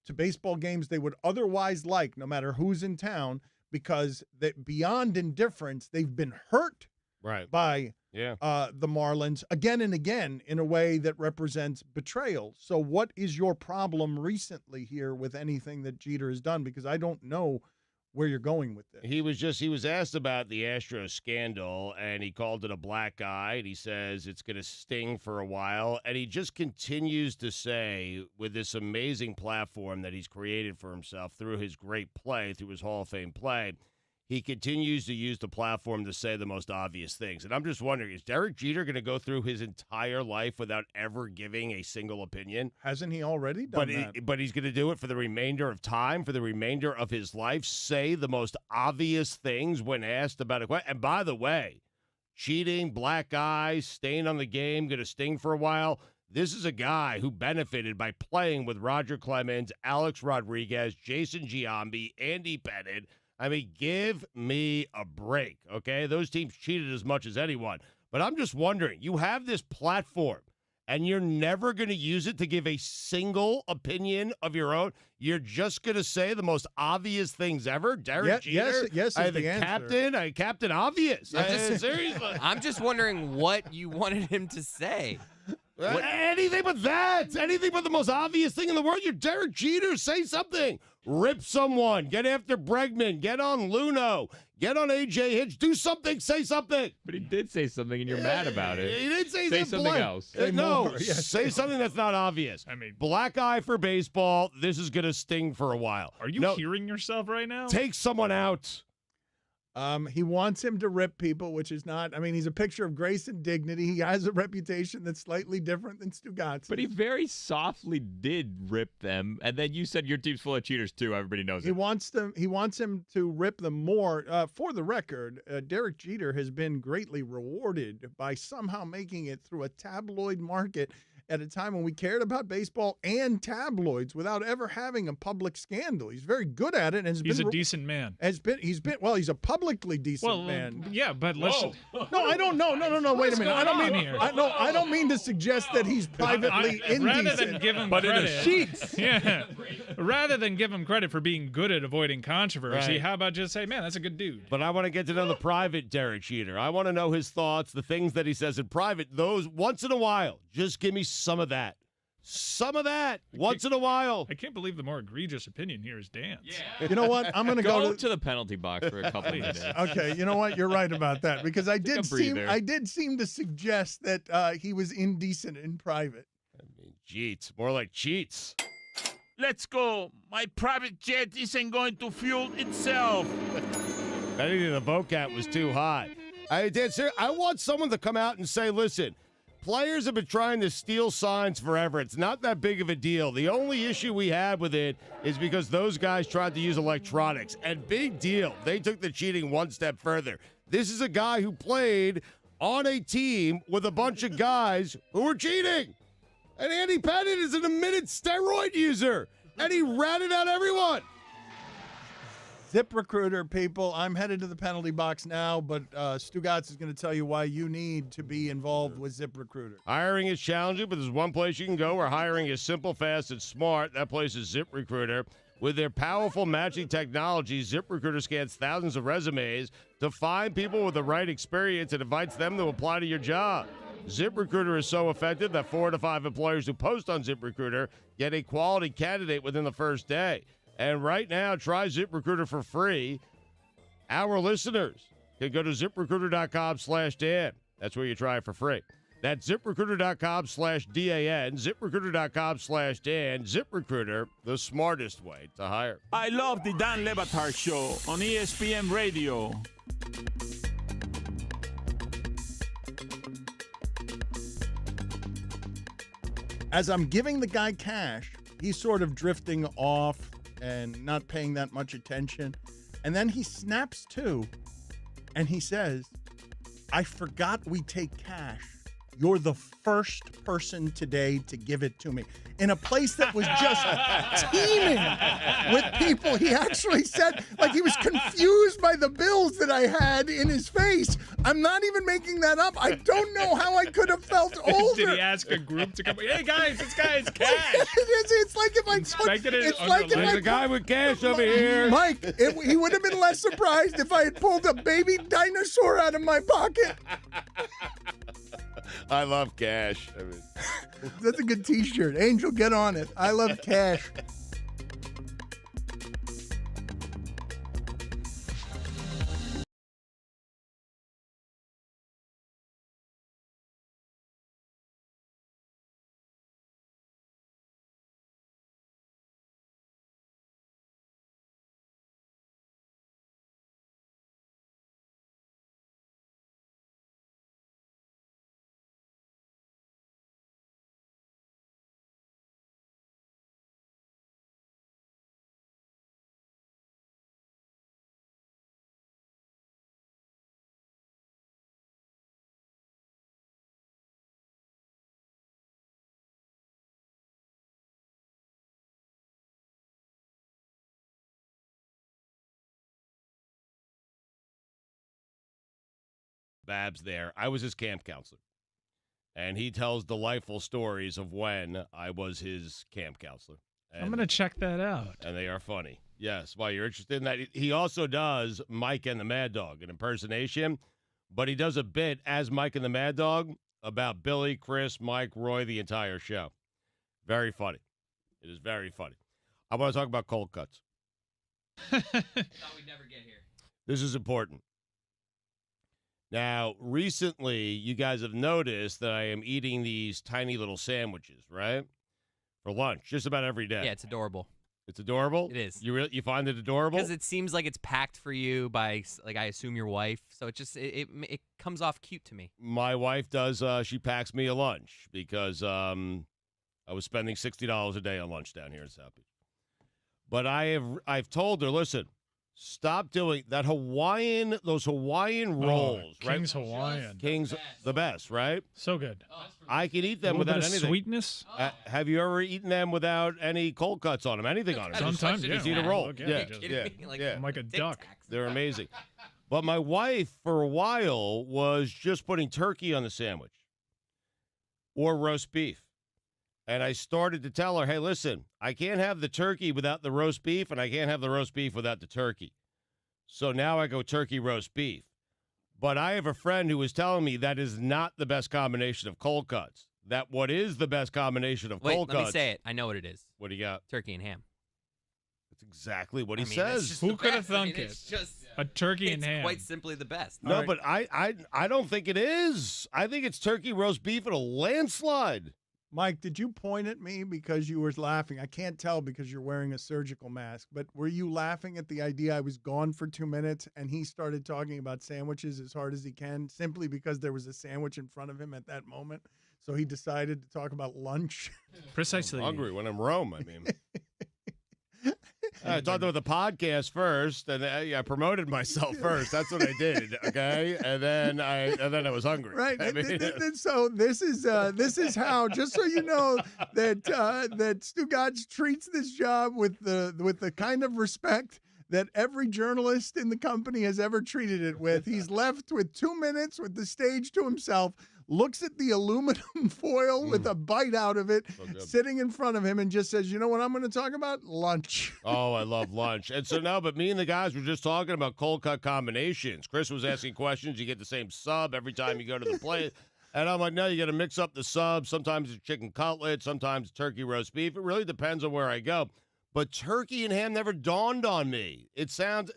to baseball games they would otherwise like, no matter who's in town, because that beyond indifference, they've been hurt by the Marlins again and again in a way that represents betrayal. So what is your problem recently here with anything that Jeter has done? Because I don't know where you're going with this. He was asked about the Astros scandal, and he called it a black eye, and he says it's going to sting for a while, and he just continues to say, with this amazing platform that he's created for himself through his great play, through his Hall of Fame play, he continues to use the platform to say the most obvious things. And I'm just wondering, is Derek Jeter going to go through his entire life without ever giving a single opinion? Hasn't he already done that? But he's going to do it for the remainder of time, for the remainder of his life, say the most obvious things when asked about a question. And by the way, cheating, black eyes, staying on the game, going to sting for a while. This is a guy who benefited by playing with Roger Clemens, Alex Rodriguez, Jason Giambi, Andy Pettitte. I mean, give me a break, okay? Those teams cheated as much as anyone. But I'm just wondering, you have this platform, and you're never going to use it to give a single opinion of your own? You're just going to say the most obvious things ever? Derek Jeter? Yes, I is the answer. Captain Obvious. Seriously. I'm just wondering what you wanted him to say. Anything but that. Anything but the most obvious thing in the world. You're Derek Jeter. Say something. Rip someone. Get after Bregman. Get on Luno. Get on A.J. Hinch. Do something. Say something. But he did say something, and you're mad about it. He didn't say something else. No, say something that's not obvious. I mean, black eye for baseball. This is going to sting for a while. Are you hearing yourself right now? Take someone out. He wants him to rip people, which is not. I mean, he's a picture of grace and dignity. He has a reputation that's slightly different than Stugotz. But he very softly did rip them, and then you said your team's full of cheaters too. Everybody knows it. He wants him to rip them more. For the record, Derek Jeter has been greatly rewarded by somehow making it through a tabloid market at a time when we cared about baseball and tabloids without ever having a public scandal. He's very good at it. And he's a decent man. He's a publicly decent man. Yeah, but let's. No, I don't know. No. Wait a minute. I don't mean to suggest that he's privately indecent. Rather than give him but credit, in the sheets. Yeah. Rather than give him credit for being good at avoiding controversy, Right. how about just say, man, that's a good dude. But I want to get to know the private Derek Jeter. I want to know his thoughts, the things that he says in private. Those once in a while, just give me some of that. Some of that once in a while. I can't believe the more egregious opinion here is Dan's. Yeah. You know what? I'm going to go to the penalty box for a couple minutes. Okay, you know what? You're right about that because I did breather. seem to suggest that he was indecent in private. Cheats, more like cheats. Let's go. My private jet isn't going to fuel itself. I think the vocab was too high. I want someone to come out and say, listen, players have been trying to steal signs forever. It's not that big of a deal. The only issue we had with it is because those guys tried to use electronics. And big deal. They took the cheating one step further. This is a guy who played on a team with a bunch of guys who were cheating. And Andy Pettit is an admitted steroid user. And he ratted out everyone. ZipRecruiter, people. I'm headed to the penalty box now, but Stugotz is going to tell you why you need to be involved with ZipRecruiter. Hiring is challenging, but there's one place you can go where hiring is simple, fast, and smart. That place is ZipRecruiter. With their powerful matching technology, ZipRecruiter scans thousands of resumes to find people with the right experience and invites them to apply to your job. ZipRecruiter is so effective that 4 to 5 employers who post on ZipRecruiter get a quality candidate within the first day. And right now, try ZipRecruiter for free. Our listeners can go to ZipRecruiter.com/Dan. That's where you try it for free. That's ZipRecruiter.com/DAN. ZipRecruiter.com/Dan. ZipRecruiter, the smartest way to hire. I love the Dan Le Batard Show on ESPN Radio. As I'm giving the guy cash, he's sort of drifting off and not paying that much attention. And then he snaps to, and he says, I forgot we take cash. You're the first person today to give it to me. In a place that was just teeming with people, he actually said, like he was confused by the bills that I had in his face. I'm not even making that up. I don't know how I could have felt older. Did he ask a group to come? Hey guys, this guy's cash. It's like if I Inspected it it's like if There's I a guy with cash over here. Mike, he would have been less surprised if I had pulled a baby dinosaur out of my pocket. I love cash. That's a good T-shirt. Angel, get on it. I love cash. Babs there. I was his camp counselor. And he tells delightful stories of when I was his camp counselor. And, I'm going to check that out. And they are funny. Yes. Why you're interested in that. He also does Mike and the Mad Dog, an impersonation. But he does a bit as Mike and the Mad Dog about Billy, Chris, Mike, Roy, the entire show. Very funny. It is very funny. I want to talk about cold cuts. Thought we'd never get here. This is important. Now, recently, you guys have noticed that I am eating these tiny little sandwiches, right? For lunch, just about every day. Yeah, it's adorable. It's adorable? It is. You find it adorable? Because it seems like it's packed for you by, like, I assume your wife. So it just, it comes off cute to me. My wife does, she packs me a lunch because I was spending $60 a day on lunch down here in South Beach. But I've told her, listen, Stop doing that those Hawaiian rolls, right? King's Hawaiian. King's the best, right? So good. I can eat them A little without bit of anything. Sweetness. Have you ever eaten them without any cold cuts on them? Anything on them? Sometimes, Just yeah. eat a roll. Okay. Yeah, Just- yeah. I'm like a duck. They're amazing. But my wife, for a while, was just putting turkey on the sandwich or roast beef. And I started to tell her, hey, listen, I can't have the turkey without the roast beef, and I can't have the roast beef without the turkey. So now I go turkey roast beef. But I have a friend who was telling me that is not the best combination of cold cuts. That what is the best combination of cold cuts. Let me say it. I know what it is. What do you got? Turkey and ham. That's exactly what he That's says. just Who the could have best. I mean, thunk it's it? just A turkey and it's ham. quite simply the best. No, but I don't think it is. I think it's turkey roast beef in a landslide. Mike, did you point at me because you were laughing? I can't tell because you're wearing a surgical mask, but were you laughing at the idea I was gone for 2 minutes and he started talking about sandwiches as hard as he can simply because there was a sandwich in front of him at that moment? So he decided to talk about lunch. Precisely. I'm hungry when in Rome, I mean. I talked about the podcast first, and I promoted myself first. That's what I did, okay? And then I was hungry. Right. I mean, So this is how, just so you know, that Stugotz treats this job with the kind of respect that every journalist in the company has ever treated it with. He's left with 2 minutes with the stage to himself, looks at the aluminum foil with a bite out of it sitting in front of him and just says, you know what I'm going to talk about? Lunch. Oh, I love lunch. And so no, but me and the guys were just talking about cold cut combinations. Chris was asking questions. You get the same sub every time you go to the place. And I'm like, no, you got to mix up the subs. Sometimes it's chicken cutlet, sometimes it's turkey roast beef. It really depends on where I go. But turkey and ham never dawned on me. It sounds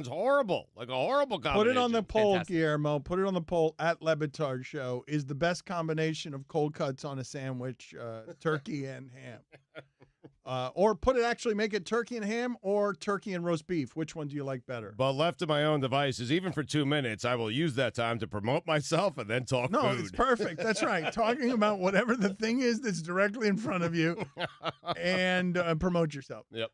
horrible, like a horrible combination. Put it on the poll, Fantastic. Guillermo. Put it on the poll at Le Batard Show. Is the best combination of cold cuts on a sandwich turkey and ham? Or make it turkey and ham or turkey and roast beef. Which one do you like better? But left to my own devices, even for 2 minutes, I will use that time to promote myself and then talk No, food. it's perfect. That's right. Talking about whatever the thing is that's directly in front of you and promote yourself. Yep.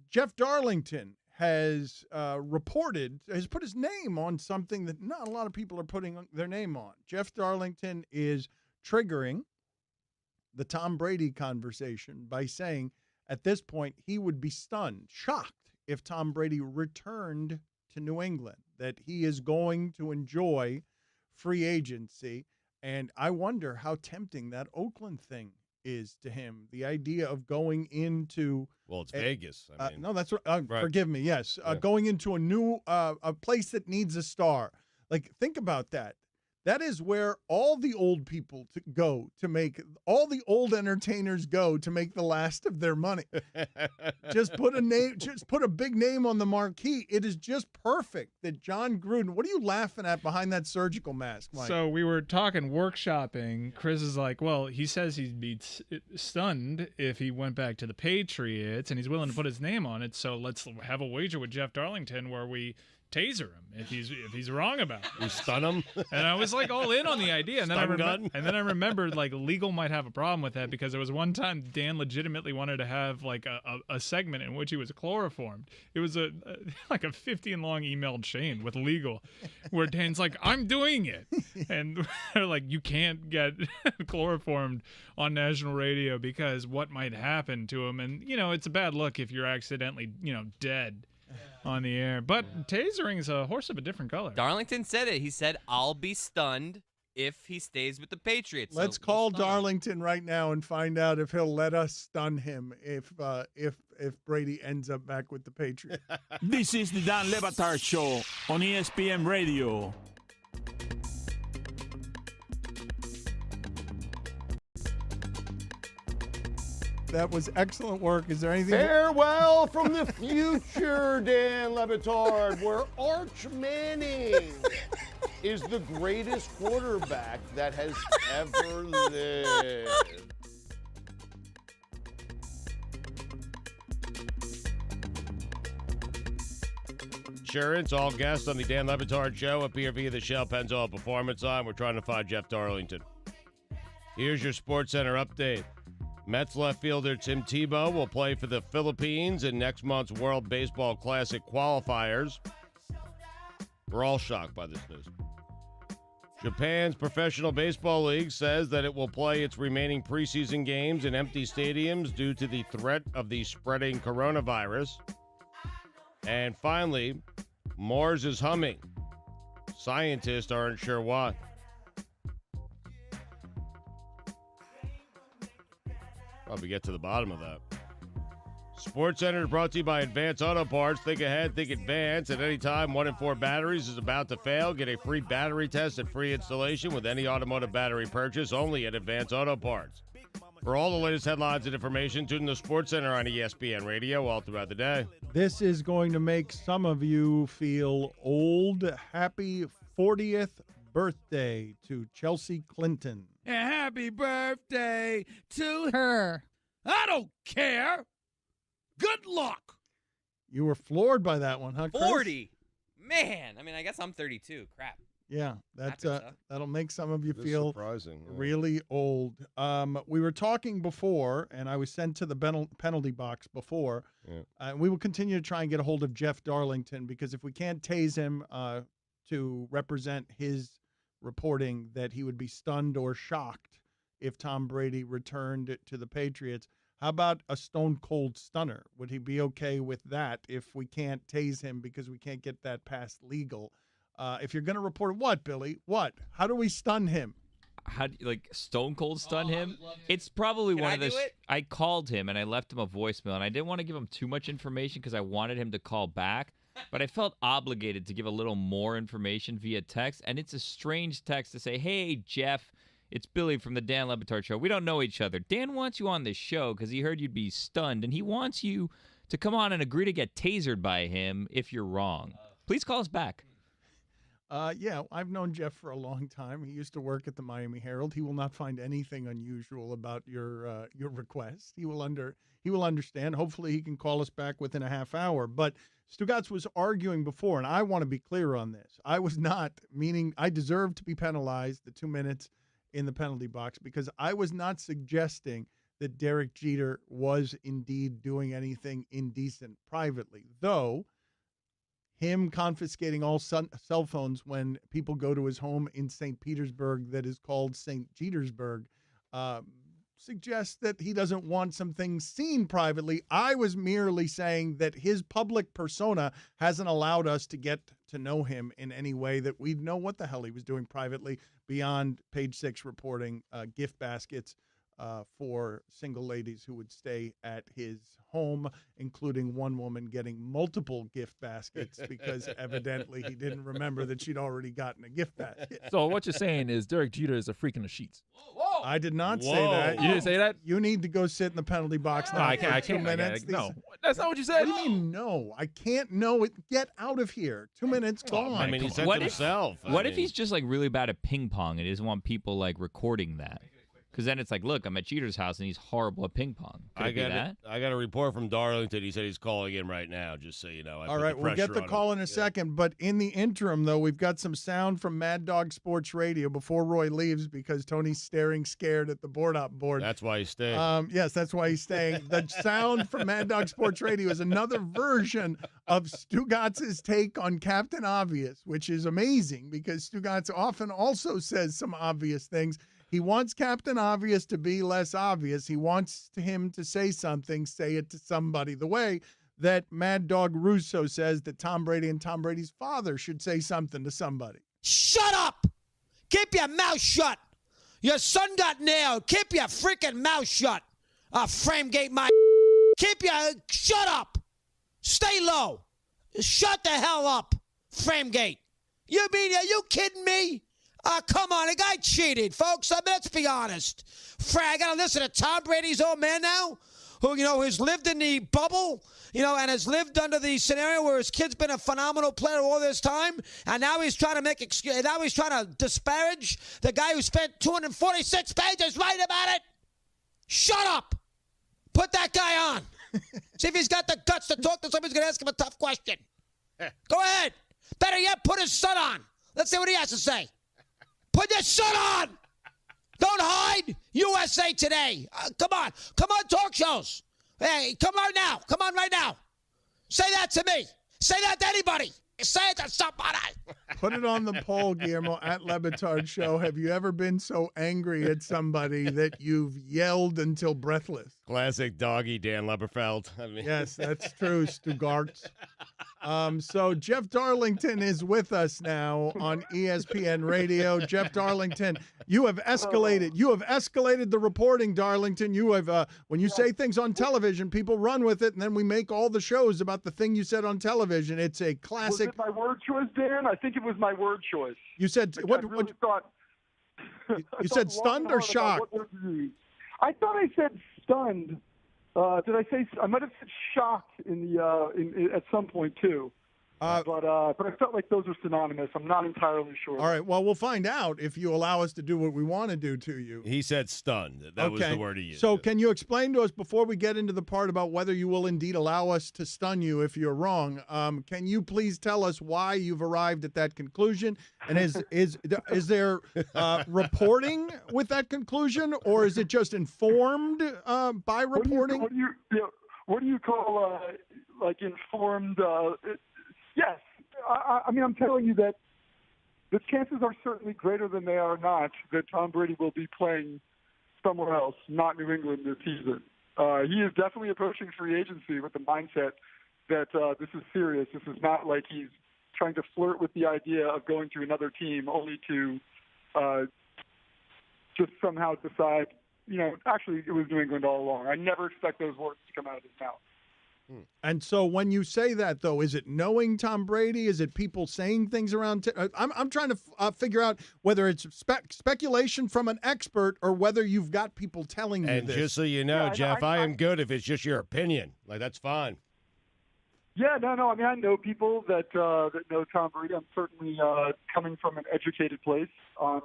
Jeff Darlington has put his name on something that not a lot of people are putting their name on. Jeff Darlington is triggering the Tom Brady conversation by saying at this point he would be stunned, shocked if Tom Brady returned to New England, that he is going to enjoy free agency. And I wonder how tempting that Oakland thing is to him. The idea of going into Well, it's Vegas. I mean, no, that's what. right. Forgive me. Yes, going into a new a place that needs a star. Like, think about that. That is where all the old people all the old entertainers go to make the last of their money. Just put a big name on the marquee. It is just perfect that John Gruden. What are you laughing at behind that surgical mask, Mike? So we were talking workshopping. Chris is like, well, he says he'd be stunned if he went back to the Patriots, and he's willing to put his name on it. So let's have a wager with Jeff Darlington where we taser him if he's wrong about it. We stun him. And I was like all in on the idea, and then I remembered like legal might have a problem with that because there was one time Dan legitimately wanted to have like a segment in which he was chloroformed. It was like a 15-long email chain with legal where Dan's like, I'm doing it, and they're like, you can't get chloroformed on national radio because what might happen to him, and it's a bad look if you're accidentally dead on the air. But tasering is a horse of a different color. Darlington said it. He said, I'll be stunned if he stays with the Patriots. Let's call Darlington right now and find out if he'll let us stun him if Brady ends up back with the Patriots. This is the Dan Le Batard Show on ESPN Radio. That was excellent work. Is there anything? Farewell from the future, Dan Le Batard, where Arch Manning is the greatest quarterback that has ever lived. Insurance, all guests on the Dan Le Batard Show appear via the Shell Pennzoil Performance Line. We're trying to find Jeff Darlington. Here's your SportsCenter update. Mets left fielder Tim Tebow will play for the Philippines in next month's World Baseball Classic qualifiers. We're all shocked by this news. Japan's Professional Baseball League says that it will play its remaining preseason games in empty stadiums due to the threat of the spreading coronavirus. And finally, Mars is humming. Scientists aren't sure why. Probably get to the bottom of that. SportsCenter is brought to you by Advance Auto Parts. Think ahead, think advance. At any time, 1 in 4 batteries is about to fail. Get a free battery test and free installation with any automotive battery purchase only at Advance Auto Parts. For all the latest headlines and information, tune in to SportsCenter on ESPN Radio all throughout the day. This is going to make some of you feel old. Happy 40th birthday to Chelsea Clinton. And happy birthday to her. I don't care. Good luck. You were floored by that one, huh, Chris? 40. Man, I mean, I guess I'm 32. Crap. Yeah, that'll make some of you That's feel surprising, yeah. really old. We were talking before, and I was sent to the penalty box before. Yeah. We will continue to try and get a hold of Jeff Darlington, because if we can't tase him to represent his reporting that he would be stunned or shocked if Tom Brady returned to the Patriots, how about a stone cold stunner? Would he be okay with that if we can't tase him because we can't get that past legal? If you're going to report what, Billy? What? How do we stun him? How do you, like, stone cold stun him? It's probably one of the. I called him and I left him a voicemail, and I didn't want to give him too much information because I wanted him to call back, but I felt obligated to give a little more information via text. And it's a strange text to say, "Hey, Jeff, it's Billy from the Dan Le Batard Show. We don't know each other. Dan wants you on this show because he heard you'd be stunned, and he wants you to come on and agree to get tasered by him if you're wrong. Please call us back." Yeah, I've known Jeff for a long time. He used to work at the Miami Herald. He will not find anything unusual about your request. He will understand. Hopefully, he can call us back within a half hour. But Stugotz was arguing before, and I want to be clear on this. I was not meaning I deserve to be penalized the 2 minutes in the penalty box, because I was not suggesting that Derek Jeter was indeed doing anything indecent privately, though him confiscating all cell phones when people go to his home in St. Petersburg that is called St. Jetersburg suggests that he doesn't want some things seen privately. I was merely saying that his public persona hasn't allowed us to get to know him in any way that we'd know what the hell he was doing privately beyond Page 6 reporting gift baskets for single ladies who would stay at his home, including one woman getting multiple gift baskets because evidently he didn't remember that she'd already gotten a gift basket. So what you're saying is Derek Jeter is a freak in the sheets. Whoa. I did not say that. You didn't say that? You need to go sit in the penalty box now. No, I can't. For I 2 can't. minutes. No, that's not what you said. What do you mean no? I can't know it. Get out of here. 2 minutes gone. I mean, he said What to if- himself. What if he's just like really bad at ping pong and he doesn't want people like recording that? Because then it's like, look, I'm at Jeter's house and he's horrible at ping pong. Could it be that? I got a report from Darlington. He said he's calling in right now, just so you know. All right, we'll get the call in a second. But in the interim, though, we've got some sound from Mad Dog Sports Radio before Roy leaves, because Tony's staring scared at the board-op board. That's why he's staying. Yes, that's why he's staying. The sound from Mad Dog Sports Radio is another version of Stugotz's take on Captain Obvious, which is amazing because Stugotz often also says some obvious things. He wants Captain Obvious to be less obvious. He wants him to say something, say it to somebody. The way that Mad Dog Russo says that Tom Brady and Tom Brady's father should say something to somebody. Shut up! Keep your mouth shut! Your son got nailed. Keep your freaking mouth shut. Framegate my shut up! Stay low! Shut the hell up! Framegate! You mean, are you kidding me? Come on, the guy cheated, folks. Let's be honest. I got to listen to Tom Brady's old man now, who, has lived in the bubble, and has lived under the scenario where his kid's been a phenomenal player all this time, and now he's trying to disparage the guy who spent 246 pages writing about it. Shut up. Put that guy on. See if he's got the guts to talk to somebody who's going to ask him a tough question. Go ahead. Better yet, put his son on. Let's see what he has to say. Put your son on! Don't hide. USA Today. Come on. Come on, talk shows. Hey, come on now. Come on right now. Say that to me. Say that to anybody. Say it to somebody. Put it on the poll, Guillermo, at Le Batard Show. Have you ever been so angry at somebody that you've yelled until breathless? Classic doggy Dan Leberfeld. Yes, that's true, Stugotz. So Jeff Darlington is with us now on ESPN Radio. Jeff Darlington, you have escalated. You have escalated the reporting, Darlington. You have, when you say things on television, people run with it, and then we make all the shows about the thing you said on television. It's a classic. Was it my word choice, Dan? I think it was my word choice. You said what? You said stunned or shocked? I thought I said stunned. Did I say? I might have said shocked at some point too. But I felt like those are synonymous. I'm not entirely sure. All right. Well, we'll find out if you allow us to do what we want to do to you. He said stunned. That was the word he used. So can you explain to us, before we get into the part about whether you will indeed allow us to stun you if you're wrong, can you please tell us why you've arrived at that conclusion? And is there reporting with that conclusion, or is it just informed by reporting? What do you call like informed? Yes. I mean, I'm telling you that the chances are certainly greater than they are not that Tom Brady will be playing somewhere else, not New England this season. He is definitely approaching free agency with the mindset that this is serious. This is not like he's trying to flirt with the idea of going to another team only to just somehow decide, actually it was New England all along. I never expect those words to come out of his mouth. And so when you say that, though, is it knowing Tom Brady? Is it people saying things around? I'm trying to figure out whether it's speculation from an expert or whether you've got people telling you and this. Just so you know, Jeff, I am good if it's just your opinion. Like, that's fine. Yeah, no. I mean, I know people that know Tom Brady. I'm certainly coming from an educated place on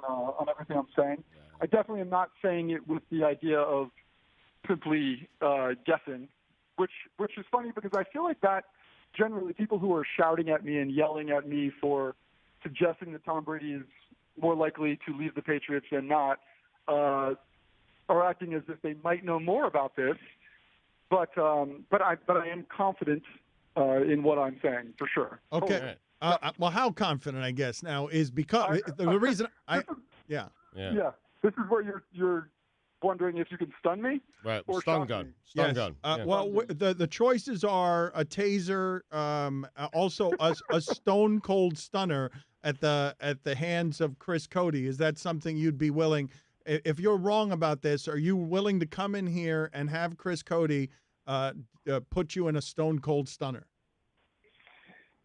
everything I'm saying. I definitely am not saying it with the idea of simply guessing. Which is funny because I feel like that generally people who are shouting at me and yelling at me for suggesting that Tom Brady is more likely to leave the Patriots than not are acting as if they might know more about this. But I am confident in what I'm saying for sure. Okay. Well, how confident, I guess, now is because the reason Yeah. This is where you're wondering if you can stun me? Right, or stun gun. Stun gun. Yeah. Well, the choices are a taser, also a stone cold stunner at the hands of Chris Cody. Is that something you'd be willing? If you're wrong about this, are you willing to come in here and have Chris Cody put you in a stone cold stunner?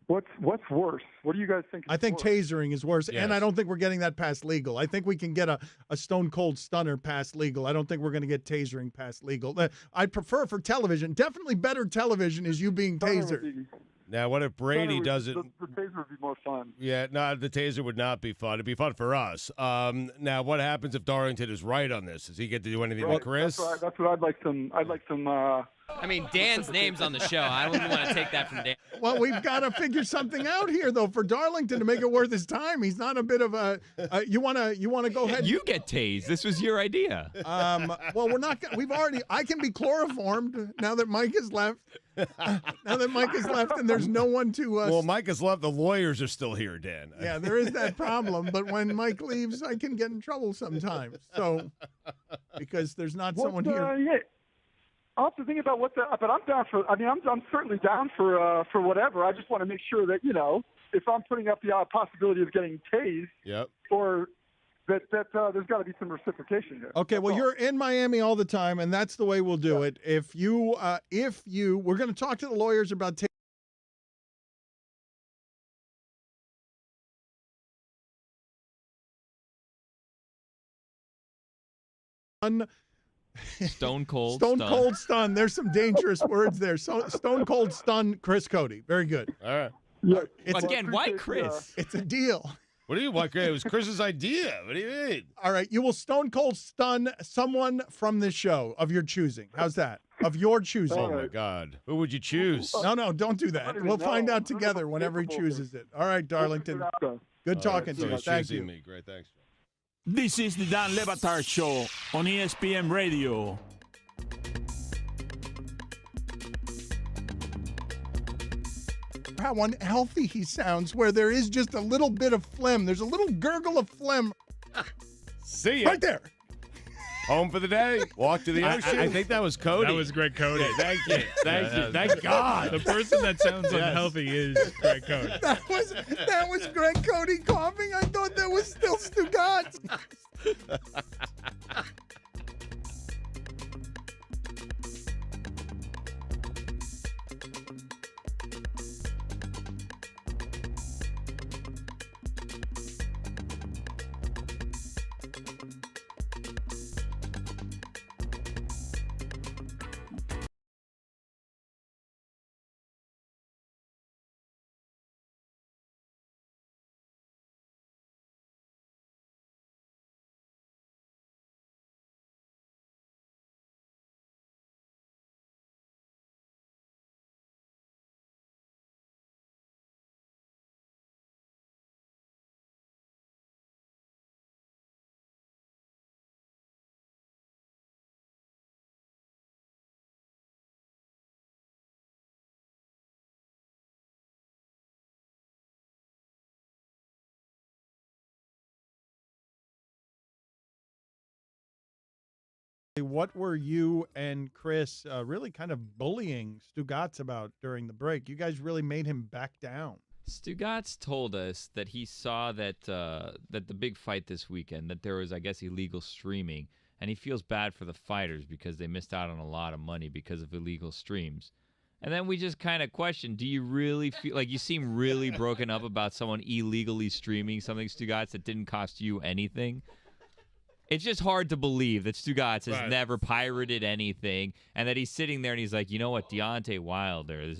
What's worse? What do you guys think? I think tasering is worse, and I don't think we're getting that past legal. I think we can get a stone cold stunner past legal. I don't think we're going to get tasering past legal. I'd prefer for television. Definitely better television is you being tasered. Now, what if Brady doesn't? The taser would be more fun. Yeah, no, the taser would not be fun. It'd be fun for us. Now, what happens if Darlington is right on this? Does he get to do anything with Chris? That's what I'd like some. I mean, Dan's name's on the show. I wouldn't want to take that from Dan. Well, we've got to figure something out here, though, for Darlington to make it worth his time. He's not a bit of a. You want to go ahead? You get tased. This was your idea. Well, we're not. We've already. I can be chloroformed now that Mike has left. Now that Mike has left, and there's no one to. Well, Mike has left. The lawyers are still here, Dan. Yeah, there is that problem. But when Mike leaves, I can get in trouble sometimes. So, because there's not someone here. Yeah. I'll have to think about but I'm down for. I mean, I'm certainly down for whatever. I just want to make sure that if I'm putting up the possibility of getting tased, or that there's got to be some reciprocation here. Okay, well, you're in Miami all the time, and that's the way we'll do it. If you, we're going to talk to the lawyers about. Stone cold stun. There's some dangerous words there. So stone cold stun Chris Cody. Very good. All right. Yeah. Again, why Chris? It's a deal. What do you want? It was Chris's idea. What do you mean? All right. You will stone cold stun someone from this show of your choosing. How's that? Of your choosing. Oh, my God. Who would you choose? No, don't do that. We'll find out together whenever he chooses it. All right, Darlington. Good talking to you. Thank you. Me. Great, thanks. This is the Dan Le Batard Show on ESPN Radio. How unhealthy he sounds, where there is just a little bit of phlegm. There's a little gurgle of phlegm. See ya. Right there. Home for the day. Walk to the ocean. I think that was Cody. That was Greg Cody. Thank you. Thank you. Thank God. The person that sounds unhealthy is Greg Cody. That was Greg Cody coughing. I thought that was still Stugotz. What were you and Chris really kind of bullying Stugotz about during the break? You guys really made him back down. Stugotz told us that he saw that that the big fight this weekend, that there was, I guess, illegal streaming, and he feels bad for the fighters because they missed out on a lot of money because of illegal streams. And then we just kind of questioned, do you really feel like you seem really broken up about someone illegally streaming something, Stugotz, that didn't cost you anything? It's just hard to believe that Stugotz has never pirated anything, and that he's sitting there and he's like, you know what, Deontay Wilder,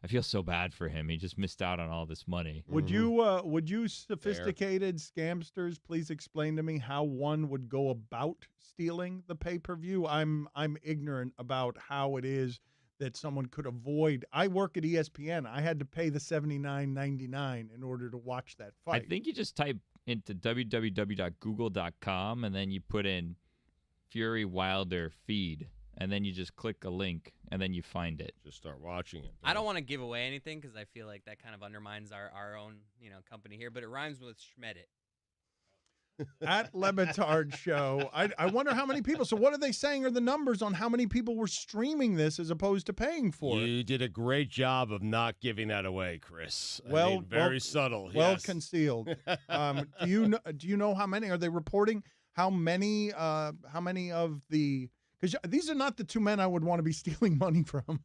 I feel so bad for him. He just missed out on all this money. Would you sophisticated scamsters please explain to me how one would go about stealing the pay-per-view? I'm ignorant about how it is that someone could avoid. I work at ESPN. I had to pay the $79.99 in order to watch that fight. I think you just type into www.google.com and then you put in Fury Wilder feed, and then you just click a link and then you find it. Just start watching it. I don't want to give away anything because I feel like that kind of undermines our own company here, but it rhymes with Schmedit. At Le Batard Show. I wonder how many people. So what are they saying are the numbers on how many people were streaming this as opposed to paying for it? You did a great job of not giving that away, Chris. Very subtle. Well yes. concealed. Do you know how many? Are they reporting how many of the? Because these are not the two men I would want to be stealing money from.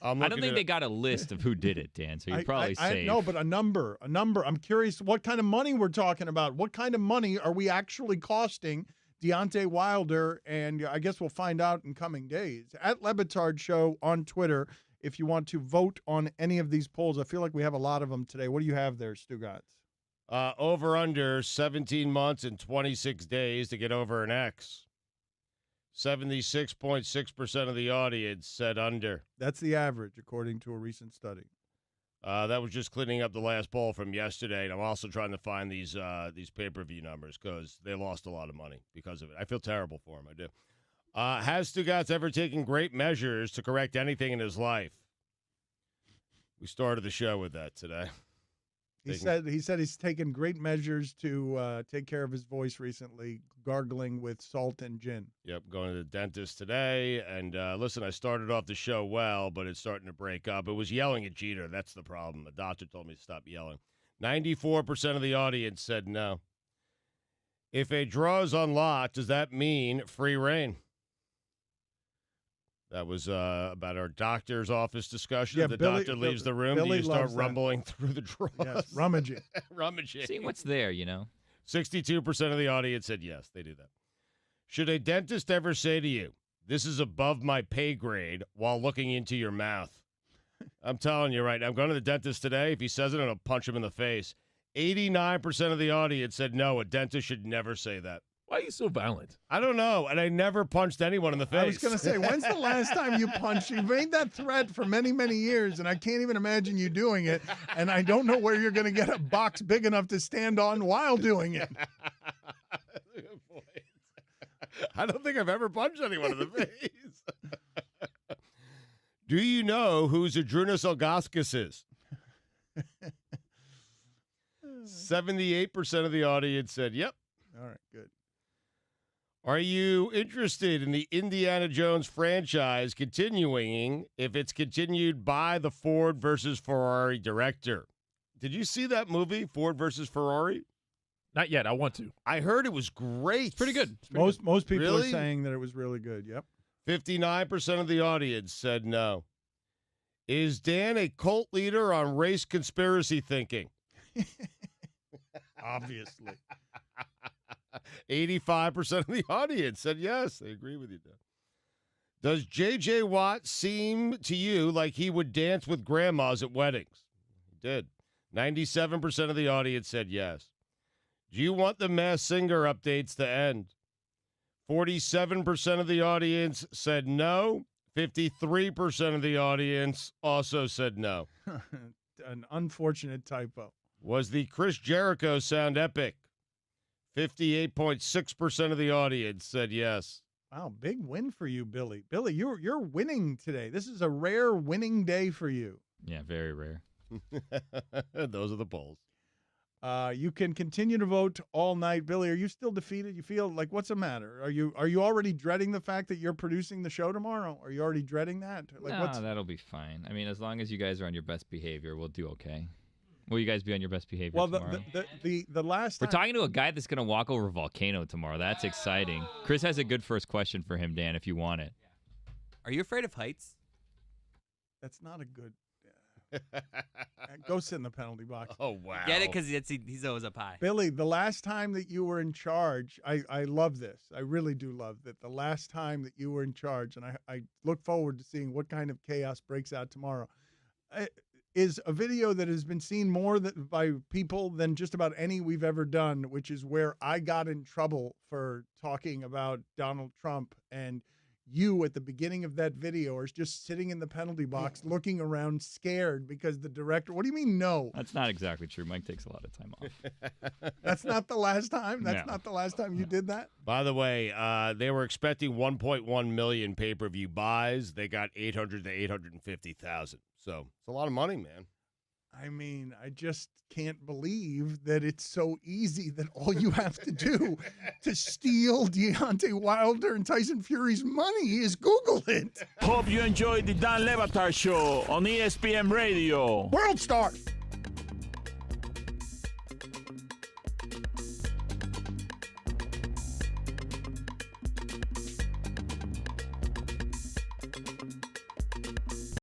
I don't think they got a list of who did it, Dan, so you're probably safe. No, but a number. I'm curious what kind of money we're talking about. What kind of money are we actually costing Deontay Wilder? And I guess we'll find out in coming days. At Le Batard Show on Twitter, if you want to vote on any of these polls. I feel like we have a lot of them today. What do you have there, Stugotz? Over under 17 months and 26 days to get over an X. 76.6% of the audience said under. That's the average, according to a recent study. That was just cleaning up the last poll from yesterday, and I'm also trying to find these pay-per-view numbers because they lost a lot of money because of it. I feel terrible for them. I do. Has Stugotz ever taken great measures to correct anything in his life? We started the show with that today. He said he's taken great measures to take care of his voice recently, gargling with salt and gin. Yep, going to the dentist today. And listen, I started off the show well, but it's starting to break up. It was yelling at Jeter. That's the problem. The doctor told me to stop yelling. 94% of the audience said no. If a draw is unlocked, does that mean free reign? That was about our doctor's office discussion. Yeah, the Billy, doctor leaves the room. Billy Do you start loves rumbling through the drawers? Yes, rummaging. Rummaging. See what's there, you know. 62% of the audience said yes, they do that. Should a dentist ever say to you, this is above my pay grade, while looking into your mouth? I'm telling you right now, I'm going to the dentist today. If he says it, I'm going to punch him in the face. 89% of the audience said no, a dentist should never say that. Why are you so violent? I don't know, and I never punched anyone in the face. I was going to say, when's the last time you punched? You made that threat for many, many years, and I can't even imagine you doing it, and I don't know where you're going to get a box big enough to stand on while doing it. I don't think I've ever punched anyone in the face. Do you know who Zydrunas Ilgauskas is? 78% of the audience said, yep. All right, good. Are you interested in the Indiana Jones franchise continuing if it's continued by the Ford versus Ferrari director? Did you see that movie, Ford versus Ferrari? Not yet. I want to. I heard it was great. It's pretty good. Most people Really? are saying that it was really good. Yep. 59% of the audience said no. Is Dan a cult leader on race conspiracy thinking? Obviously. 85% of the audience said yes. They agree with you, Dan. Does J.J. Watt seem to you like he would dance with grandmas at weddings? He did. 97% of the audience said yes. Do you want the Masked Singer updates to end? 47% of the audience said no. 53% of the audience also said no. An unfortunate typo. Was the Chris Jericho sound epic? 58.6% of the audience said yes. Wow, big win for you, Billy. Billy, you're winning today. This is a rare winning day for you. Yeah, very rare. Those are the polls. You can continue to vote all night. Billy, are you still defeated? You feel like, what's the matter? Are you already dreading the fact that you're producing the show tomorrow? Are you already dreading that? Like, No, that'll be fine. I mean, as long as you guys are on your best behavior, we'll do okay. Will you guys be on your best behavior tomorrow? the last We're time, talking to a guy that's going to walk over a volcano tomorrow. That's exciting. Chris has a good first question for him, Dan, if you want it. Are you afraid of heights? that's not a good. Go sit in the penalty box. Oh, wow. Get it? Because he's always up high. Billy, the last time that you were in charge, I love this. I really do love that. The last time that you were in charge, and I look forward to seeing what kind of chaos breaks out tomorrow, is a video that has been seen more by people than just about any we've ever done, which is where I got in trouble for talking about Donald Trump, and you at the beginning of that video are just sitting in the penalty box looking around scared because the director, what do you mean no? That's not exactly true. Mike takes a lot of time off. That's not the last time? That's No. not the last time you did that? By the way, they were expecting 1.1 million pay-per-view buys. They got 800 to 850,000. So it's a lot of money, man. I mean, I just can't believe that it's so easy that all you have to do to steal Deontay Wilder and Tyson Fury's money is Google it. Hope you enjoyed the Dan Le Batard Show on ESPN Radio. World Star.